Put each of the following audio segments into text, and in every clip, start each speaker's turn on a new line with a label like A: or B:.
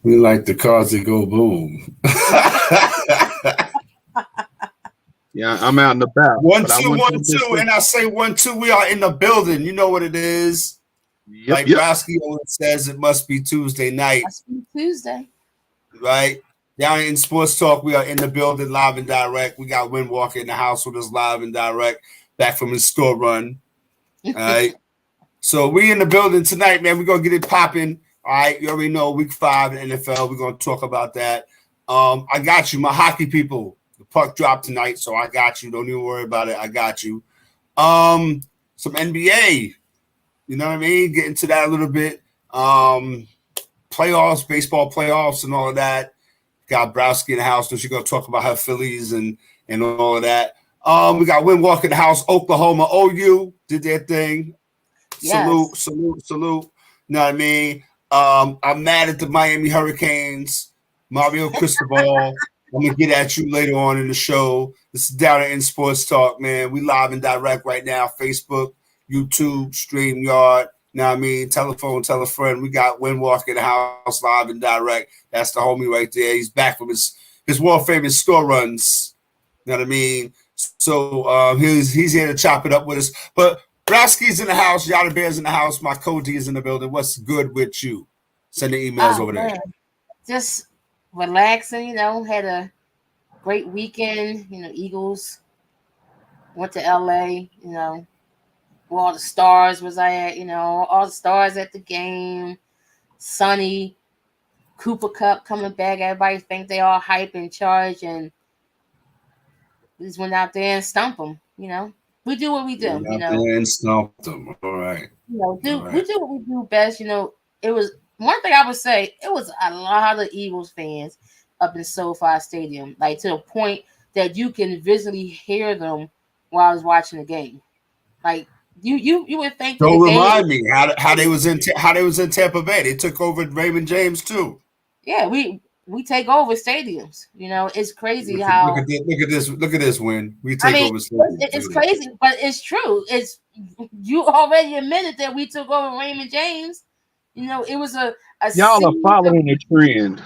A: We like the cars that go boom.
B: Yeah, I'm out and about,
A: One,
B: but I
A: two,
B: went
A: one,
B: to a big
A: two.
B: thing.
A: And I say 1, 2, we are in the building. You know what it is.
B: Yep,
A: Like
B: yep.
A: Browski always says, it must be Tuesday night,
C: Must be Tuesday.
A: right? Down in Sports Talk, we are in the building live and direct. We got Win Walker in the house with us live and direct, back from his store run. All right. So we in the building tonight, man. We're gonna get it popping. All right, you already know week 5 in NFL. We're gonna talk about that. I got you, my hockey people. The puck dropped tonight, so I got you. Don't even worry about it. I got you. Some NBA. You know what I mean? Get into that a little bit. Playoffs, baseball playoffs, and all of that. Got Browski in the house, so she's gonna talk about her Phillies and all of that. We got Win Walker in the house. Oklahoma OU did their thing. Salute,
C: Yes.
A: salute, salute. You know what I mean? I'm mad at the Miami Hurricanes. Mario Cristobal. I'm gonna get at you later on in the show. This is Down in Sports Talk, man. We live and direct right now. Facebook, YouTube, StreamYard. You know what I mean? Telephone, tell a friend. We got Windwalk in the house live and direct. That's the homie right there. He's back from his world famous store runs. You know what I mean? So he's here to chop it up with us. But Browski's in the house, Yada Bear's in the house, my Cody is in the building. What's good with you? Send the emails
C: Oh
A: over there.
C: man, just relaxing. Had a great weekend. Eagles went to LA. Where all the stars was I at. All the stars at the game. Sunny, Cooper Cup coming back. Everybody think they all hype and charge, and we just went out there and stump them. We do what we do.
A: Went out there and stomped them. All right. All
C: Do
A: right.
C: we do what we do best? It was one thing I would say. It was a lot of Eagles fans up in SoFi Stadium, like to the point that you can visually hear them while I was watching the game. Like you would think that the
A: Don't
C: game.
A: remind me how they was in Tampa Bay. They took over Raymond James too.
C: Yeah, we take over stadiums. It's crazy
A: Look
C: how.
A: at this, look at this, look at this win. We
C: I
A: take
C: mean,
A: over Stadium
C: it's
A: too.
C: crazy, but it's true. It's you already admitted that we took over Raymond James. It was a
B: Y'all are
C: series of
B: following the trend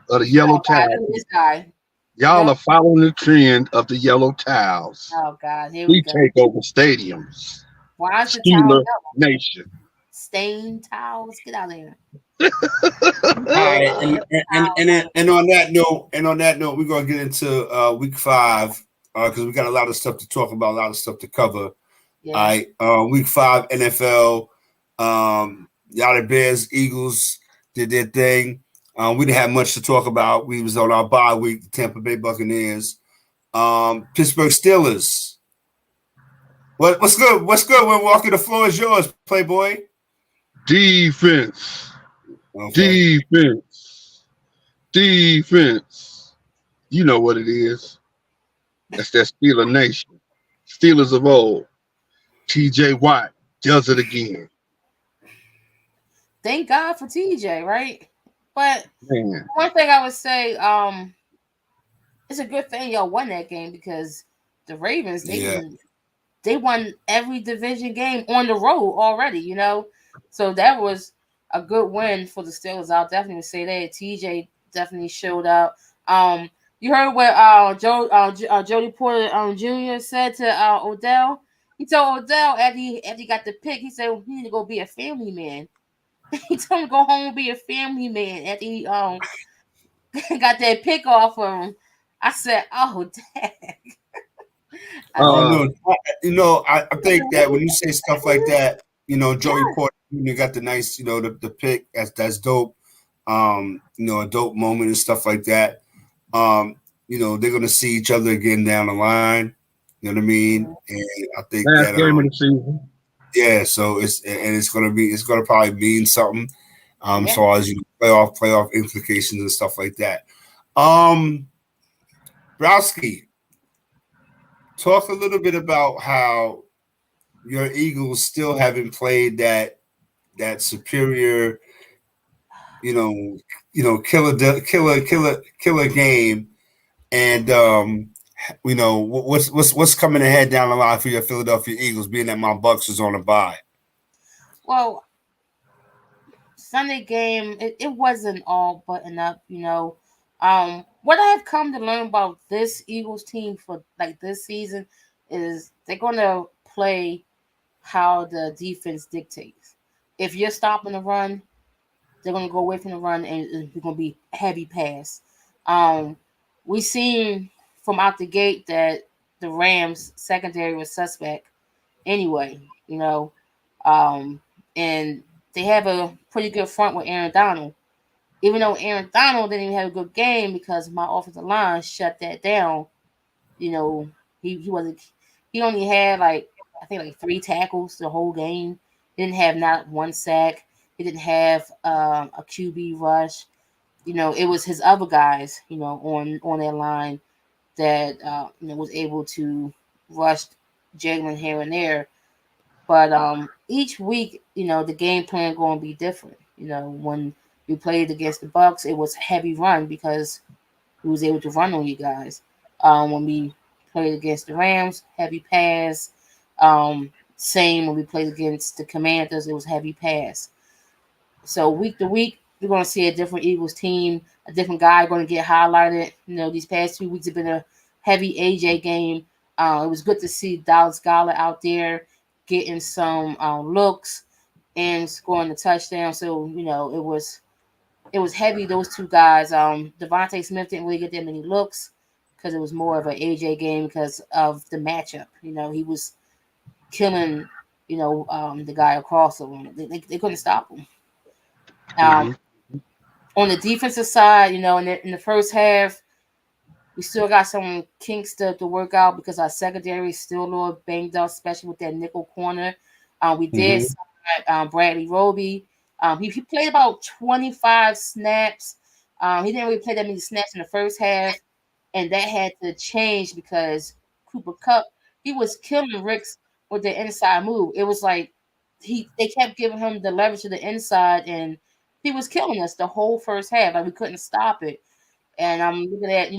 B: of the yellow
C: oh God,
B: towels.
C: look at this guy.
B: Y'all
C: No,
B: are following the trend of the yellow towels.
C: oh God, here we
B: We
C: go.
B: take over stadiums.
C: Why is the towel
B: Steeler
C: yellow?
B: Nation.
C: Stained towels. Get out of here.
A: All right,
C: Towel.
A: and on that note, we're gonna get into week 5 because we got a lot of stuff to talk about, a lot of stuff to cover. All
C: Yeah.
A: right, week 5 NFL. Y'all the Bears, Eagles did their thing. We didn't have much to talk about. We was on our bye week, the Tampa Bay Buccaneers, Pittsburgh Steelers. What's good? What's good? When walking, the floor is yours, Playboy.
B: Defense.
A: Okay.
B: Defense. Defense. You know what it is. That's that Steeler Nation. Steelers of old. TJ Watt does it again.
C: Thank God for TJ, right? But
B: Man.
C: one thing I would say, it's a good thing y'all won that game because the Ravens
A: Yeah.
C: they won every division game on the road already. So that was a good win for the Steelers. I'll definitely say that TJ definitely showed up. You heard what Jody Porter Jr. said to Odell. He told Odell after he got the pick, he said well, he need to go be a family man. He told him to go home and be a family man after he got that pick off of him. I said, "Oh, dang." I
A: I
C: said,
A: don't
B: Uh,
A: know. I think that when you say stuff like that,
C: yeah,
A: Joey Porter Jr. got the nice, the pick. That's dope. A dope moment and stuff like that. They're gonna see each other again down the line. You know what I mean? And I think
B: last
A: that
B: game of the season.
A: yeah, so it's gonna probably mean something as
C: yeah.
A: far as playoff implications and stuff like that. Um Browski, talk a little bit about how your Eagles still haven't played that superior, killer game, and what's coming ahead down the line for your Philadelphia Eagles, being that my Bucks is on a bye.
C: Well, Sunday game, it wasn't all button up, you know. What I have come to learn about this Eagles team for like this season is they're gonna play how the defense dictates. If you're stopping the run, they're gonna go away from the run and it's gonna be heavy pass. Um, we seen from out the gate that the Rams secondary was suspect anyway, you know. Um, and they have a pretty good front with Aaron Donald. Even though Aaron Donald didn't even have a good game because my offensive line shut that down. You know, he wasn't. He only had like I think like 3 tackles the whole game. He didn't have not one sack. He didn't have a QB rush. You know, it was his other guys. You know, on that line that was able to rush Jalen here and there. But each week, the game plan going to be different. When we played against the Bucks, it was heavy run because we was able to run on you guys. When we played against the Rams, heavy pass. Same when we played against the Commanders, it was heavy pass. So week to week, we're going to see a different Eagles team, a different guy going to get highlighted. These past 2 weeks have been a heavy AJ game. It was good to see Dallas Goddard out there getting some looks and scoring the touchdown. So it was heavy. Those two guys. Devontae Smith didn't really get that many looks because it was more of an AJ game because of the matchup. He was killing the guy across the room. They couldn't stop him.
B: Mhm.
C: On the defensive side, in the first half, we still got some kinks to work out because our secondary is still a little banged up, especially with that nickel corner. We did
A: Mhm.
C: sign Bradley Roby. He played about 25 snaps. He didn't really play that many snaps in the first half, and that had to change because Cooper Cup, he was killing Ricks with the inside move. It was like they kept giving him the leverage to the inside, and he was killing us the whole first half. Like we couldn't stop it. And I'm looking at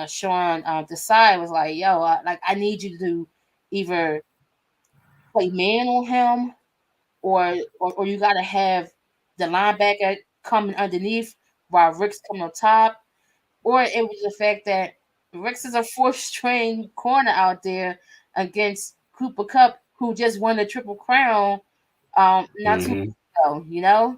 C: Sean Desai was like, yo, I need you to either play man on him or you got to have the linebacker coming underneath while Rick's coming on top. Or it was the fact that Rick's is a fourth string corner out there against Cooper Cup, who just won the Triple Crown not too
A: Mhm.
C: long ago.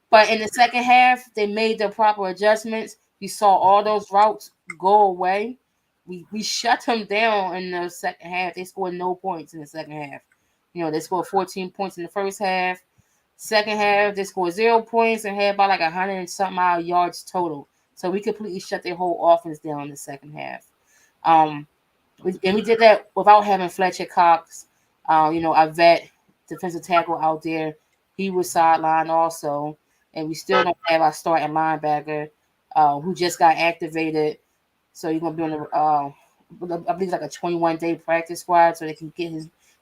C: But in the second half, they made the proper adjustments. You saw all those routes go away. We shut them down in the second half. They scored no points in the second half. They scored 14 points in the first half. Second half, they scored 0 points and had about like 100 and something odd yards total. So we completely shut their whole offense down in the second half. Um, we did that without having Fletcher Cox, our vet defensive tackle out there. He was sidelined also, and we still don't have our starting linebacker, who just got activated. So he's gonna be on I believe like a 21-day practice squad, so they can get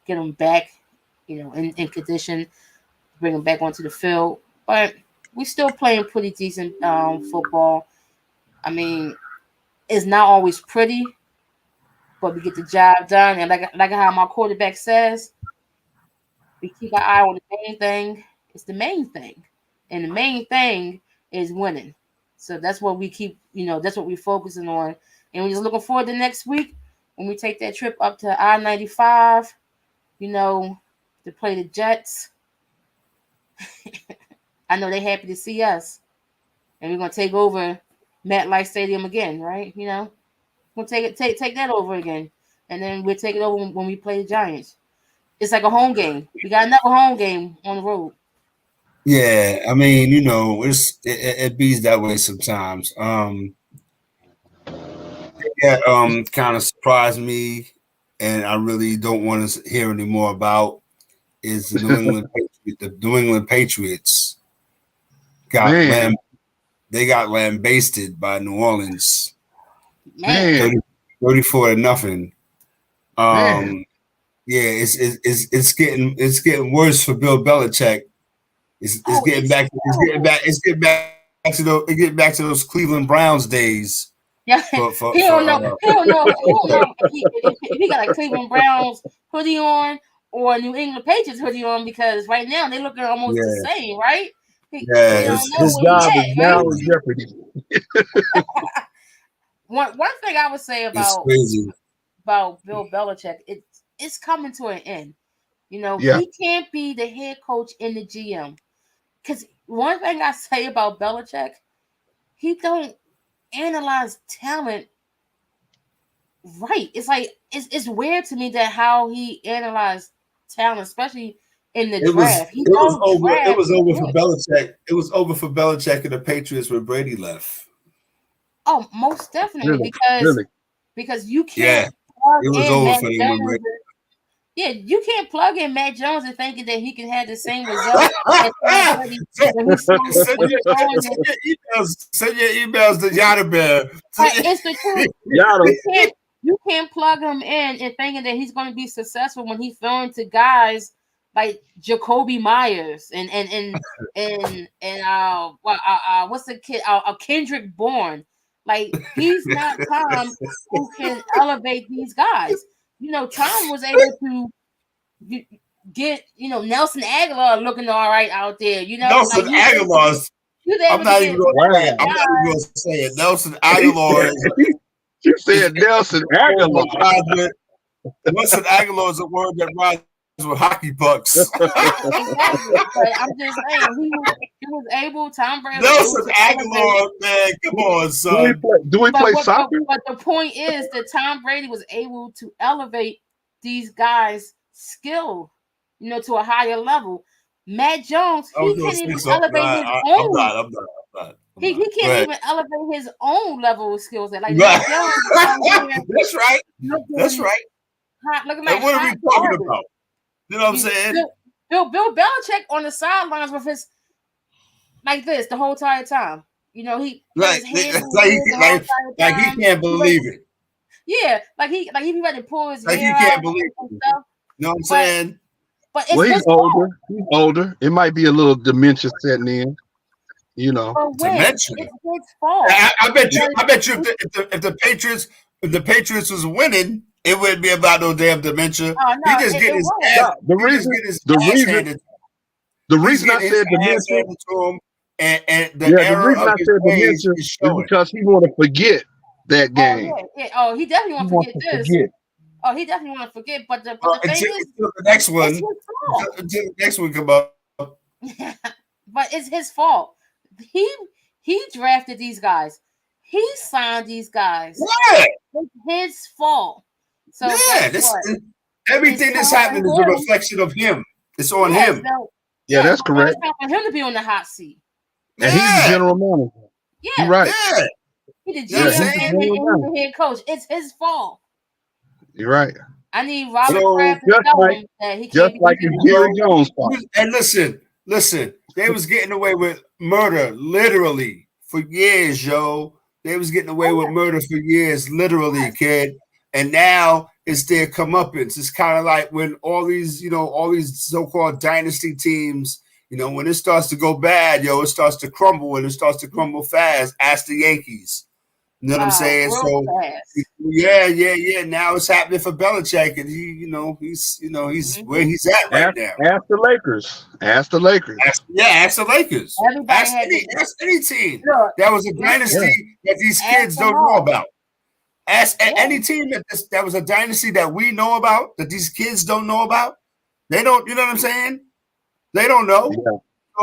C: him back, in condition, bring him back onto the field. But we still playing pretty decent football. I mean, it's not always pretty, but we get the job done. And like how my quarterback says, we keep our eye on the main thing. It's the main thing, and the main thing is winning. So that's what we keep. That's what we're focusing on. And we're just looking forward to next week when we take that trip up to I-95. To play the Jets. I know they're happy to see us, and we're gonna take over MetLife Stadium again, right? We'll take that over again, and then we'll take it over when we play the Giants. It's like a home game. We got another home game on the road.
A: Yeah, I mean, it bees that way sometimes. Yeah, kind of surprised me, and I really don't want to hear any more about is the New England Patriots. The New England Patriots got
B: Man,
A: lamb. They got lambasted by New Orleans,
C: Man.
B: man,
A: 34 to nothing.
B: man.
A: Yeah, it's getting worse for Bill Belichick. It's
C: Oh,
A: getting
C: it's
A: back.
C: horrible.
A: It's getting back to those Cleveland Browns days.
C: Yeah,
A: For
C: he don't know. He don't know. He don't know if he got a Cleveland Browns hoodie on or a New England Patriots hoodie on because right now they looking almost the
A: yeah,
C: same, right?
A: Yeah,
C: He don't know
B: His
C: where he
B: job is
C: at,
B: now
C: right?
B: in jeopardy.
C: One thing I would say
A: it's crazy.
C: about Bill Belichick, it's coming to an end. You know,
B: Yeah.
C: he can't be the head coach and the GM. Because one thing I say about Belichick, he don't analyze talent right. It's like it's weird to me that how he analyzed talent, especially in the draft. He don't
A: It
C: draft
A: was over for
C: picks.
A: Belichick. It was over for Belichick and the Patriots when Brady left.
C: Oh, most definitely
B: Really,
C: because
B: really.
C: you
A: Yeah,
C: can't plug
A: it was
C: in
A: over
C: Mac
A: for him when
C: Jones.
A: Brady.
C: Yeah, you can't plug in Mac Jones and thinking that he can have the same result as Tom Brady when he's
A: send
C: throwing it.
A: send your emails to Yada Bear.
C: But it's the truth.
B: Yada.
C: You can't plug him in and thinking that he's going to be successful when he's throwing to guys like Jacoby Myers and what's the kid Kendrick Bourne. Like he's not Tom who can elevate these guys. You know, Tom was able to get Nelson Aguilar looking all right out there. You know,
A: Nelson
C: like
A: Aguilar's.
C: he was able
A: I'm not
C: to
A: even
C: get
A: going to say it.
C: guys.
A: I'm not even going to say it. Nelson Aguilar
B: She said Nelson Aguilar.
A: Nelson Aguilar is a word that rhymes with hockey pucks.
C: Exactly. But I'm just saying he was able. Tom Brady was
A: Nelson
C: able to
A: Aguilar, man, come on, son.
B: Do we play soccer?
C: But the point is that Tom Brady was able to elevate these guys' skill, to a higher level. Matt Jones, he can't even elevate his own.
A: I'm not.
C: He can't even elevate his own level of skills. Like
A: Right.
C: Matt Jones,
A: That's right. That's right.
C: Looking like
A: and what are we talking about? You know what I'm saying?
C: Bill Belichick on the sidelines with his like this the whole entire time. You know, he
A: like he can't believe it.
C: Yeah, like he be ready to pull his
A: like
C: hair
A: he can't
C: out
A: believe
C: and
A: it.
C: stuff.
A: You know what I'm saying?
C: But it's his fault.
B: He's older. It might be a little dementia setting in. You know,
A: dementia.
C: It's his fault.
A: I bet you if the Patriots was winning, it wouldn't be about no damn dementia.
C: Oh, no,
A: he just get his ass.
B: The reason I said dementia
A: to him, and the
B: reason I said dementia is because he want to forget that game.
C: Oh, he definitely want to forget this. Oh, he definitely want to forget. But the thing is,
A: the next one, until the next one come up.
C: But it's his fault. He drafted these guys. He signed these guys.
A: Yeah.
C: It's his fault. So
A: everything that's happening is a reflection of him. It's on him.
C: So,
B: that's correct.
C: It's time for him to be on the hot seat.
B: And he's the general manager.
C: Yeah.
B: You're right.
A: Yeah.
C: He's the GM and he's the head coach. It's his fault.
B: You're right.
C: I need Robert Kraft to tell him that he can't
B: be Jerry Jones' fault.
A: And listen, they was getting away with murder literally for years, yo. They was getting away with murder for years, literally, kid. And now it's their comeuppance. It's kind of like when all these so-called dynasty teams, when it starts to go bad, it starts to crumble, and it starts to crumble fast. Ask the Yankees. You know what I'm saying? So yeah. Now it's happening for Belichick, and he's where he's at right now.
B: Ask the Lakers. Ask the Lakers.
A: Ask the Lakers. Ask any team that was a dynasty that these kids don't know about. Ask any team that was a dynasty that we know about that these kids don't know about. They don't. You know what I'm saying? They don't know.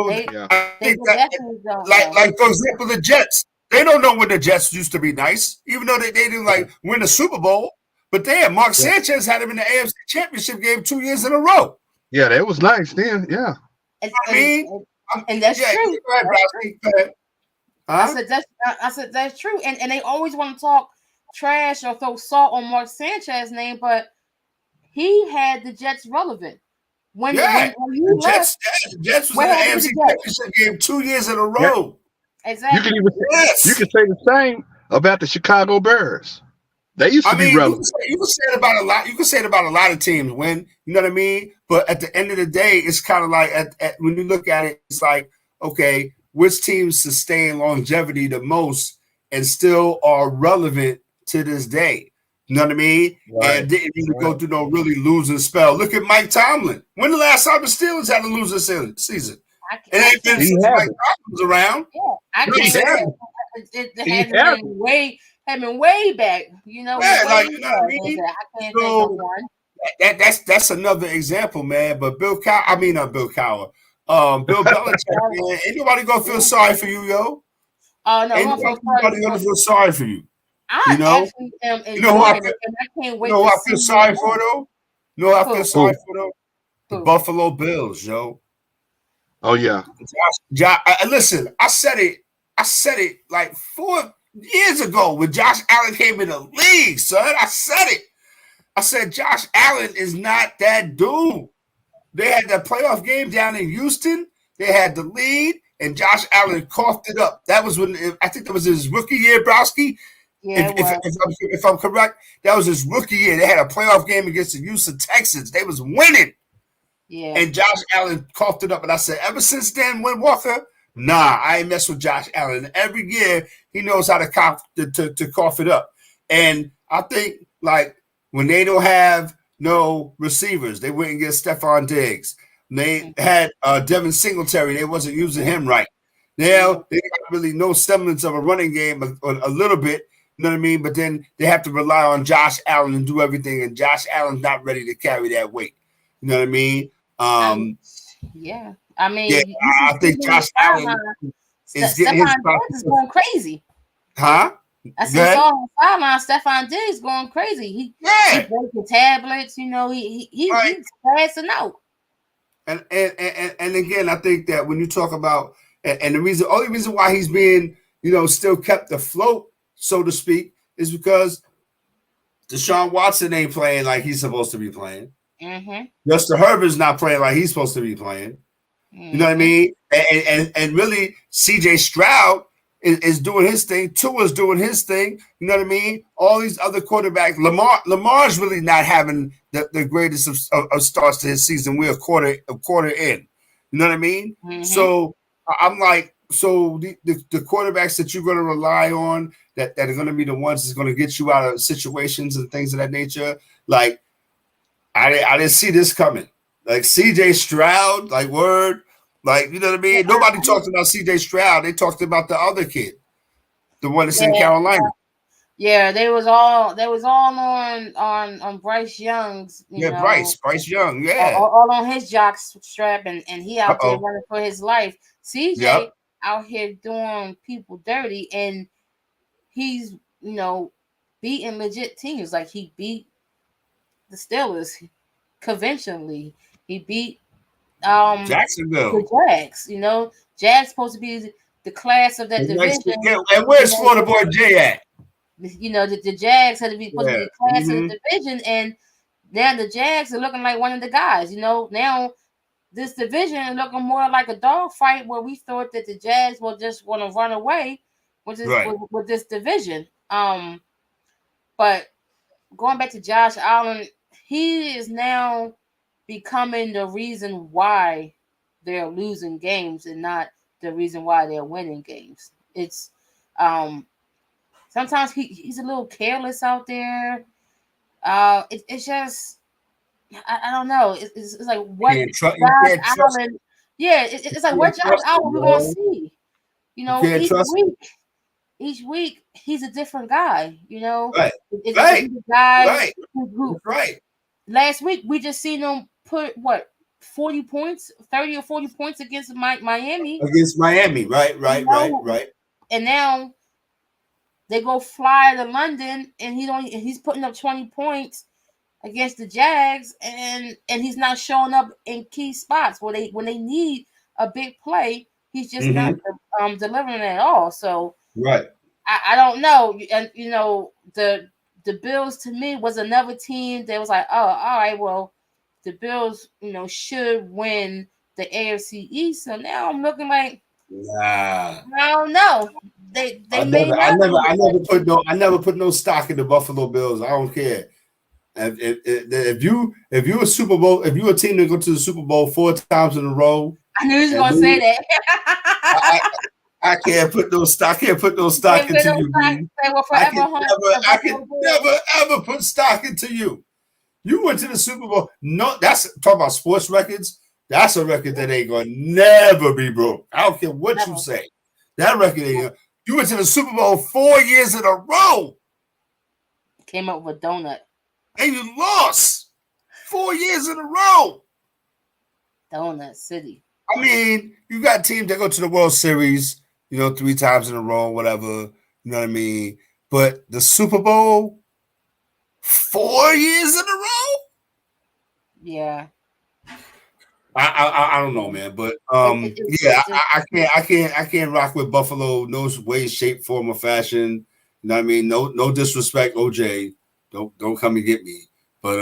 C: Yeah.
A: I think like for example, the Jets. They don't know when the Jets used to be nice, even though they didn't win the Super Bowl. But Mark Sanchez had him in the AFC Championship game 2 years in a row.
B: Yeah, that was nice then. Yeah.
C: And that's true. I said that's true. And they always want to talk trash or throw salt on Mark Sanchez's name, but he had the Jets relevant. When you left,
A: the Jets was in the AFC Championship game 2 years in a row.
C: Yeah. Exactly.
B: You can say the same about the Chicago Bears. They used to be relevant.
A: You can say it about a lot. You can say it about a lot of teams. When you know what I mean. But at the end of the day, it's kind of like when you look at it, it's like, okay, which teams sustain longevity the most and still are relevant to this day? You know what I mean? Right. And didn't even go through no really losing spell. Look at Mike Tomlin. When the last time the Steelers had a losing season? It ain't been
B: He
A: since Mike
B: haven't.
A: Brown was around.
C: Yeah, I
A: You know what I'm
C: can't
A: saying?
C: it
B: He
C: had
B: haven't.
C: been way back, you know,
A: Yeah,
C: way
A: like, you know what I
C: back.
A: mean?
C: I can't think of
A: So
C: one.
A: that's another example, man. But Bill Bill Cowher. Bill Belichick, man, ain't nobody gonna feel sorry for you, yo.
C: Oh no,
A: Ain't
C: we don't feel sorry
A: nobody gonna
C: for.
A: feel sorry for you.
C: I
A: You know?
C: actually am
A: You know who I
C: enjoying
A: feel,
C: it, and I can't
A: you
C: wait
A: know who
C: to
A: I
C: see
A: feel
C: more.
A: sorry for though? You know who I feel
C: Who?
A: sorry
B: Who?
A: for though? The
C: Who?
A: Buffalo Bills, yo.
B: Oh yeah.
A: Listen, I said it. I said it like 4 years ago when Josh Allen came in the league, son. I said it. I said Josh Allen is not that dude. They had that playoff game down in Houston. They had the lead, and Josh Allen coughed it up. That was when I think that was his rookie year, Browski.
C: Yeah, it was.
A: If I'm correct, that was his rookie year. They had a playoff game against the Houston Texans. They was winning.
C: Yeah.
A: And Josh Allen coughed it up. And I said, ever since then, when Walker, nah, I ain't mess with Josh Allen. Every year, he knows how to cough it up. And I think, like, when they don't have no receivers, they went and get Stephon Diggs. They had Devin Singletary. They wasn't using him right. Now, they got really no semblance of a running game, a little bit. You know what I mean? But then they have to rely on Josh Allen and do everything. And Josh Allen's not ready to carry that weight. You know what I mean?
C: Yeah. I
A: Yeah,
C: mean, you
A: I think Josh Allen is getting his
C: Stephon Diggs is going crazy.
A: huh?
C: I see saw on the sideline Stephon Diggs going crazy. He broke the tablets, you know, he's passing out.
A: And again, I think that when you talk about and the only reason why he's being, still kept afloat, so to speak, is because Deshaun Watson ain't playing like he's supposed to be playing. Justin Herbert's not playing like he's supposed to be playing. You know what I mean? And really, C.J. Stroud is doing his thing. Tua's doing his thing. You know what I mean? All these other quarterbacks. Lamar's really not having the greatest of starts to his season. We're a quarter in. You know what I mean? So I'm like, the quarterbacks that you're going to rely on that are going to be the ones that's going to get you out of situations and things of that nature. Like, I didn't see this coming. Like C.J. Stroud, like word. Like, you know what I mean? Nobody talked about C.J. Stroud. They talked about the other kid, the one that's in Carolina.
C: Yeah, they was all on Bryce Young's.
A: Bryce Young. Yeah,
C: all on his jock strap, and he out there running for his life. CJ out here doing people dirty, and he's beating legit teams. Like he beat the Steelers conventionally. He beat
A: Jacksonville.
C: The Jags. Jags supposed to be the class of that division.
A: And where's Florida boy Jay at?
C: The Jags had to be supposed to be the class of the division, and now the Jags are looking like one of the guys. Now this division is looking more like a dog fight where we thought that the Jags were just going to run away with this division. But going back to Josh Allen, he is now becoming the reason why they're losing games and not the reason why they're winning games. It's sometimes he's a little careless out there. It's just I don't know. It's like what Josh Allen. Yeah, it's like what Josh Allen we're gonna see. Each week he's a different guy. It's a guy who last week we just seen him put 40 points, 30 or 40 points against Miami.
A: Against Miami, right.
C: And now they go fly to London, and he's putting up 20 points against the Jags, and he's not showing up in key spots when they need a big play. He's just not delivering at all. So I don't know. And the Bills to me was another team that was like, oh, all right, well, the Bills, should win the AFC East. So now I'm looking like, I don't know.
A: I never put no stock in the Buffalo Bills. I don't care. If you a Super Bowl, if you a team that go to the Super Bowl 4 times in a row,
C: I knew he was gonna say that.
A: I can't put no stock. I can't put no stock into you. I can never ever put stock into you. You went to the Super Bowl. No, that's talking about sports records. That's a record that ain't gonna never be broke. I don't care what you
C: Never.
A: say. That record ain't. You went to the Super Bowl 4 years in a row,
C: Came up with a donut.
A: and you lost 4 years in a row.
C: Donut City.
A: I mean, you got teams that go to the World Series, 3 times in a row, whatever. You know what I mean? But the Super Bowl, 4 years in a row.
C: Yeah.
A: I don't know, man, but yeah,
C: It just
A: I can't rock with Buffalo no way, shape, form, or fashion. You know what I mean? No disrespect, OJ. Don't come and get me. But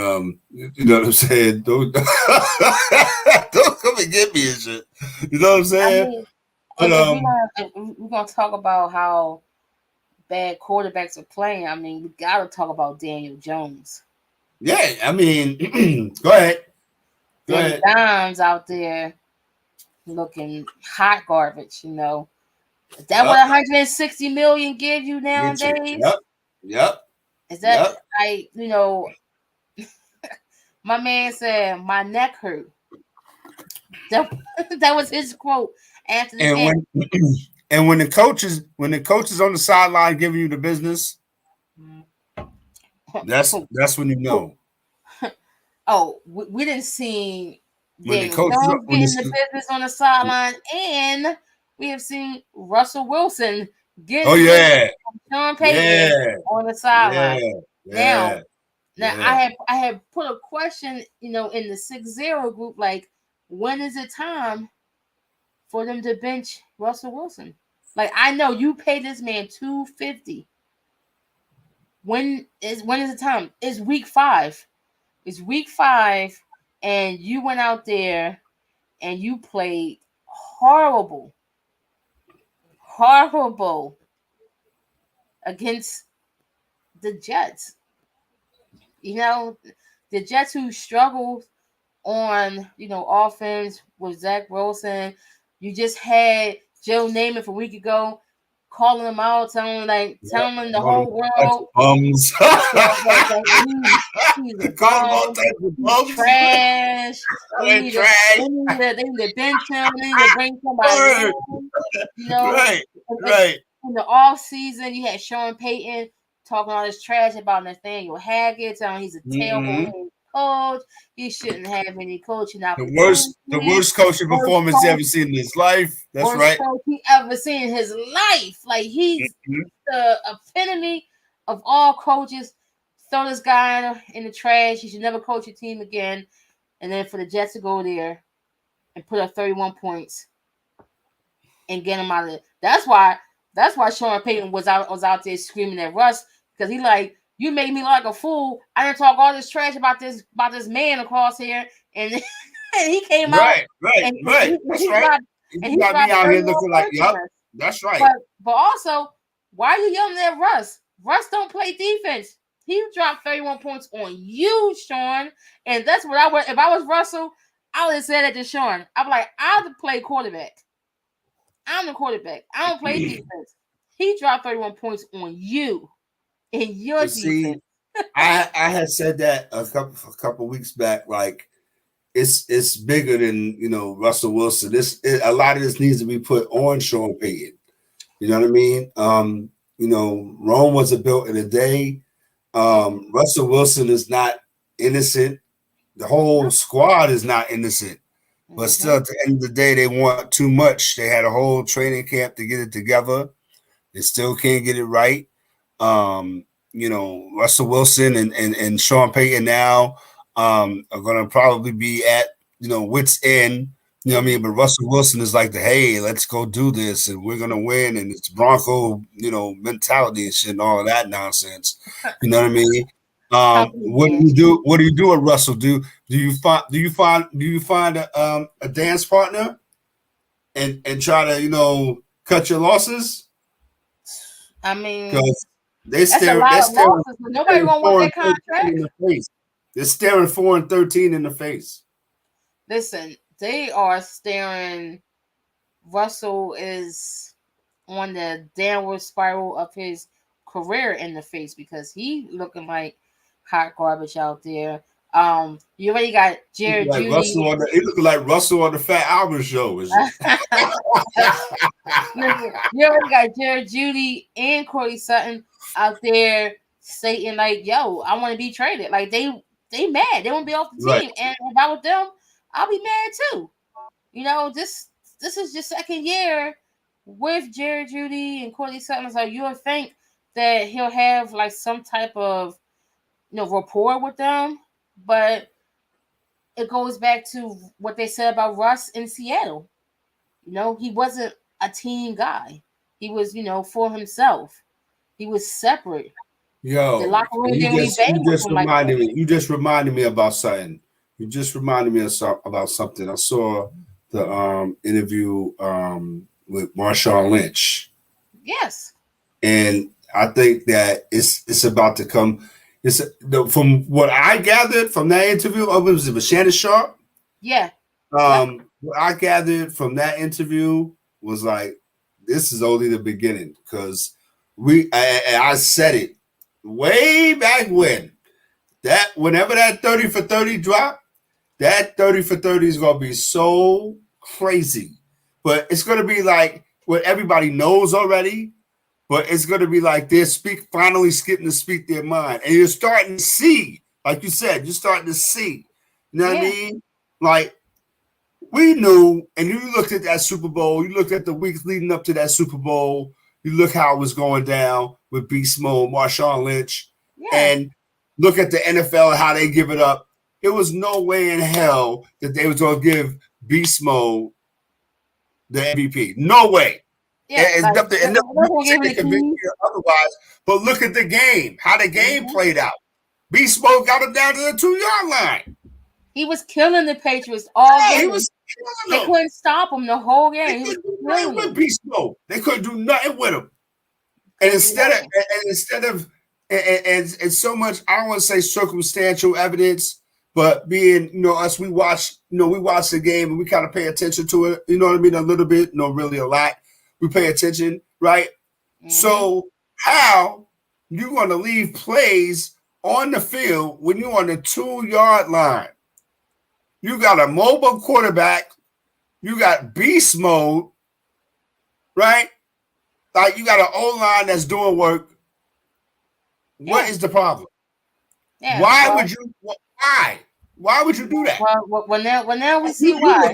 A: you know what I'm saying? Don't don't come and get me and shit. You know what I'm
C: I
A: saying?
C: mean,
A: But
C: if we're gonna talk about how bad quarterbacks are playing, I mean, we gotta talk about Daniel Jones.
A: yeah, I mean, go ahead. Go
C: Danny
A: ahead.
C: Dimes out there looking hot garbage, Is that what
A: Yep.
C: 160 million give you
A: Get you.
C: nowadays?
A: Yep. Yep.
C: Is that
A: Yep.
C: my man said my neck hurt. That, that was his quote after the
A: And
C: game.
A: when the coaches on the sideline giving you the business, that's when you know.
C: Oh, we didn't see
A: When the
C: Daniel
A: coach
C: Jones
A: when
C: getting
A: it's,
C: the business on the sideline, and we have seen Russell Wilson
A: oh
C: getting the business
A: yeah,
C: from Sean Payton
A: yeah,
C: on the
A: yeah,
C: sideline. Now,
A: yeah,
C: now
A: yeah.
C: I have put a question, in the 6-0 group, like, when is it time for them to bench Russell Wilson? Like, I know you pay this man $250. When is the time? It's week 5. It's week 5, and you went out there and you played horrible against the Jets. The Jets, who struggled on offense with Zach Wilson. You just had Joe Namath a week ago calling him out, telling him the
A: Call them
C: whole
A: all types
C: world
A: of bums.
C: he's a
A: Call them all
C: bum,
A: types of
C: he's
A: bums.
C: trash. They
A: They're
C: need to
A: trash.
C: they need to bench him. They need to bring somebody
A: Word.
C: in.
A: Right,
C: In
A: right.
C: in the off season, you had Sean Payton talking all this trash about Nathaniel Hackett, telling he's a terrible
A: Mm-hmm.
C: head coach. He shouldn't have any coaching
A: The
C: opportunities.
A: worst coaching
C: Worst
A: performance he
C: coach,
A: ever seen in his life. That's
C: worst
A: right.
C: coach he ever seen in his life. Like, he's
A: Mhm.
C: the epitome of all coaches. Throw this guy in the trash. He should never coach a team again. And then for the Jets to go there and put up 31 points and get him out of there. That's why Sean Payton was out there screaming at Russ, because he like, you made me look like a fool. I didn't talk all this trash about this man across here, and, and he came out
A: Right, right,
C: and
A: right. That's
C: he
A: right.
C: dropped
A: You got me
C: dropped
A: out here
C: 31
A: looking like,
C: points
A: yup,
C: on us.
A: that's right.
C: But also, why are you yelling at Russ? Russ don't play defense. He dropped 31 points on you, Sean. And that's what I would, if I was Russell, I would have said that to Sean. I'd be like, I'll play quarterback. I'm the quarterback. I don't play defense. He dropped 31 points on you in your
A: But see,
C: defense.
A: I had said that a couple weeks back. Like, it's bigger than Russell Wilson. A lot of this needs to be put on Sean Payton. You know what I mean? Rome wasn't built in a day. Russell Wilson is not innocent. The whole squad is not innocent. But still, at the end of the day, they want too much. They had a whole training camp to get it together. They still can't get it right. Russell Wilson and Sean Payton now are going to probably be at, wits end. You know what I mean? But Russell Wilson is like hey, let's go do this and we're going to win. And it's Bronco, mentality and shit and all of that nonsense. You know what I mean? What do you do? What do you do with Russell? Do you find a dance partner and try to cut your losses?
C: I mean,
A: Because
C: that's a lot of losses. Nobody gonna want that contract.
A: In the face. They're staring 4-13 in the face.
C: Listen, they are staring. Russell is on the downward spiral of his career in the face, because he looking like hot garbage out there. You already got Jared
A: Like
C: Judy.
A: Russell on the, it looked like Russell on the Fat Albert show. Is it?
C: Listen, you already got Jared Judy and Corey Sutton out there stating like, "Yo, I want to be traded." Like they mad. They want to be off the
A: Right.
C: team. And if I was them, I'll be mad too. You know, this is your second year with Jared Judy and Corey Sutton. So you would think that he'll have like some type of rapport with them, but it goes back to what they said about Russ in Seattle. He wasn't a team guy. He was, for himself. He was separate. The
A: Yo,
C: locker room didn't
A: you
C: rebang with
A: just
C: him like that.
A: reminded me. You just reminded me about something. You just reminded me about something. I saw the interview with Marshawn Lynch.
C: Yes.
A: And I think that it's about to come. From what I gathered from that interview, was it Shannon Sharp?
C: Yeah.
A: What I gathered from that interview was like, this is only the beginning, because I said it way back when, that whenever that 30 for 30 drop, that 30 for 30 is gonna be so crazy. But it's gonna be like what everybody knows already, but it's gonna be like they're finally getting to speak their mind. And you're starting to see, like you said, you're starting to see. You know what I mean? Like, we knew, and you looked at that Super Bowl, you looked at the weeks leading up to that Super Bowl, you look how it was going down with Beast Mode, Marshawn Lynch, and look at the NFL and how they give it up. It was no way in hell that they was going to give Beast Mode the MVP. No way.
C: Yeah,
A: and nothing otherwise. But look at the game, how the game played out. Beast Mode got him down to the 2-yard line.
C: He was killing the Patriots all game.
A: He was
C: they couldn't stop him the whole game.
A: They couldn't do nothing with Beast Mode. They couldn't do nothing with him. And instead of so much, I don't want to say circumstantial evidence, but being, us, we watch the game and we kind of pay attention to it. You know what I mean? A little bit, really a lot. We pay attention, right? Mm-hmm. So how you going to leave plays on the field when you're on the 2-yard line? You got a mobile quarterback. You got Beast Mode, right? Like, you got an O-line that's doing work. What is the problem?
C: Yeah,
A: Why would you? Why? Why would you do that?
C: Well, now we see why.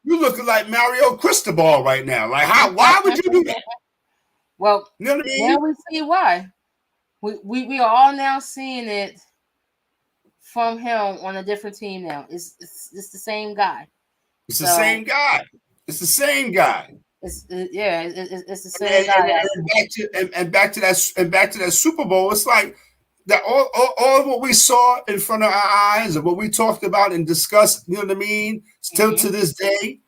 A: You looking like Mario Cristobal right now. Like, how? Why would you do that?
C: Well,
A: you know what I mean?
C: Now we see why. We are all now seeing it from him on a different team now. It's the same guy.
A: It's the same guy. It's the same guy.
C: It's the same guy.
A: And back to that Super Bowl. It's like that all of what we saw in front of our eyes and what we talked about and discussed. You know what I mean? Still to this day,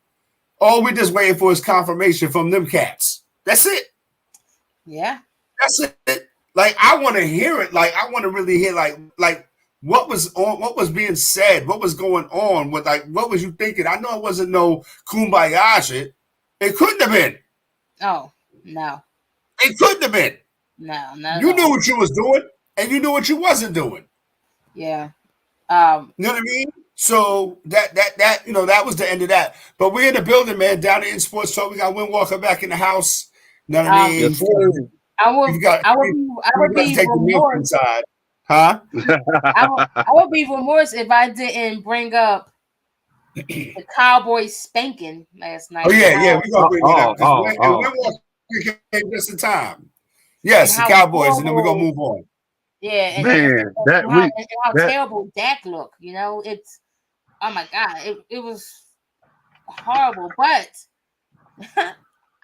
A: all we just waiting for is confirmation from them cats. That's it.
C: Yeah.
A: That's it. Like, I want to hear it. Like, I want to really hear like what was being said, what was going on, what was you thinking? I know it wasn't no kumbaya shit. It couldn't have been.
C: Oh, no.
A: It couldn't have been.
C: No.
A: You knew what you was doing, and you knew what you wasn't doing.
C: Yeah.
A: You know what I mean? So that was the end of that. But we're in the building, man, down in Sports Talk. We got Win Walker back in the house. You know what I mean?
C: I would be remorse.
A: Huh?
C: I would be remorse if I didn't bring up the Cowboys spanking last night.
A: Oh yeah, we're gonna bring it up. We came just in time. Yes, the Cowboys, and then we're gonna move on.
C: Yeah,
B: and
C: how terrible Dak looked. It's oh my god, it was horrible. But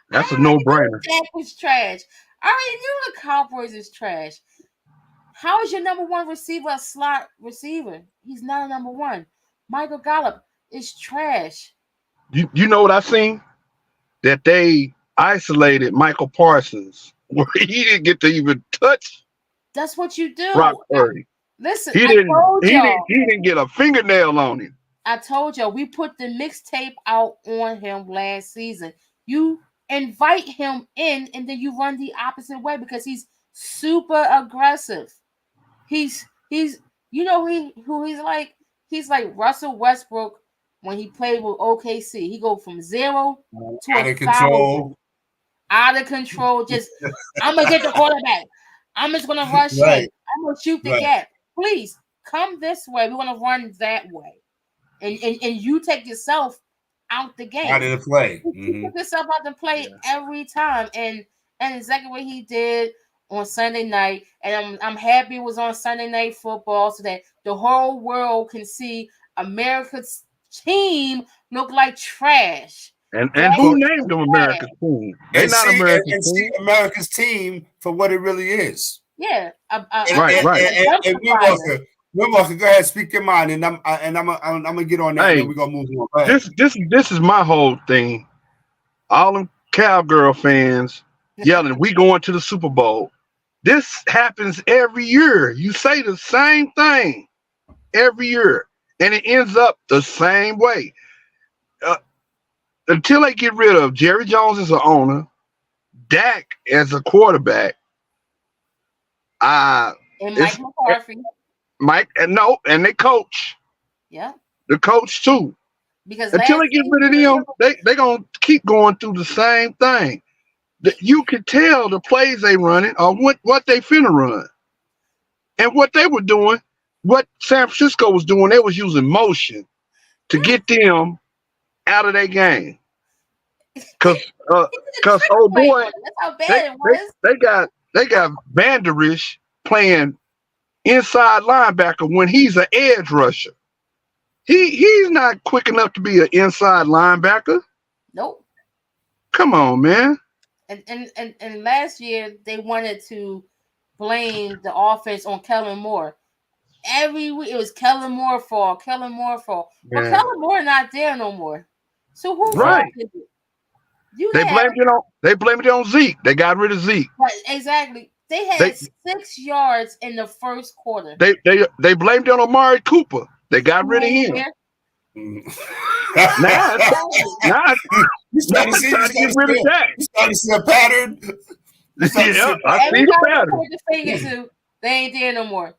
B: that's a no-brainer.
C: Dak was trash. I already knew the Cowboys is trash. How is your number one receiver a slot receiver? He's not a number one. Michael Gallup is trash.
B: You know what I seen? That they isolated Michael Parsons, where he didn't get to even touch.
C: That's what you do.
B: Brock Purdy.
C: Listen,
B: he didn't get a fingernail on him.
C: I told you, we put the mixtape out on him last season. You invite him in, and then you run the opposite way because he's super aggressive. He's who he's like. he's like Russell Westbrook when he played with OKC. He go from 0 to
A: out of control.
C: Out of control. Just I'm gonna get the quarterback. I'm just gonna rush
A: Right.
C: in. I'm gonna shoot the gap. Please come this way. We're gonna run that way. And you take yourself out the game.
A: Out of the play.
C: You took yourself out the play every time. And exactly what he did on Sunday night. And I'm happy it was on Sunday Night Football so that the whole world can see America's team look like trash.
B: And who named them America's team? They're not America's team.
A: See America's team for what it really is.
C: Yeah.
B: Right.
A: And Wilmarker, go ahead, speak your mind, and I'm gonna get on that.
B: Hey,
A: and we're gonna move on.
B: This is my whole thing. All them cowgirl fans yelling, "We going to the Super Bowl." This happens every year. You say the same thing every year, and it ends up the same way. Until they get rid of Jerry Jones as an owner, Dak as a quarterback,
C: and Mike McCarthy.
B: And they coach.
C: Yeah.
B: The coach too.
C: Because
B: until they get rid of them, they gonna keep going through the same thing. You could tell the plays they running or what they finna run. And what they were doing, what San Francisco was doing, they was using motion to get them out of their game. Cause oh boy,
C: that's how bad it was.
B: They got Vanderish playing inside linebacker when he's an edge rusher. He's not quick enough to be an inside linebacker.
C: Nope.
B: Come on, man.
C: And last year they wanted to blame the offense on Kellen Moore. Every week it was Kellen Moore fault. Well, Kellen Moore not there no more. So who
B: right?
C: Is it?
B: They blamed it on Zeke. They got rid of Zeke.
C: Right, exactly. They had 6 yards in the first quarter.
B: They blamed it on Amari Cooper. They got rid of him. Now you starting
A: to see a pattern.
B: I see the
C: pattern. They ain't there no more.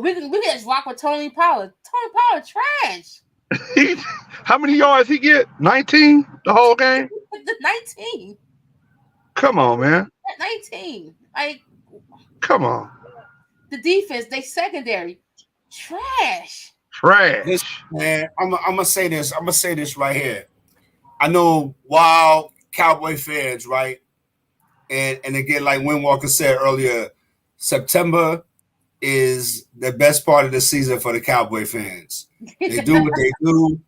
C: We can just rock with Tony Pollard. Tony Pollard trash.
B: How many yards he get? 19 the whole game?
C: 19.
B: Come on, man.
C: 19.
B: Come on.
C: The defense, they secondary. Trash.
A: Man, I'm gonna say this. I'm gonna say this right here. I know wild Cowboy fans, right? And again, like Win Walker said earlier, September is the best part of the season for the Cowboy fans. They do what they do,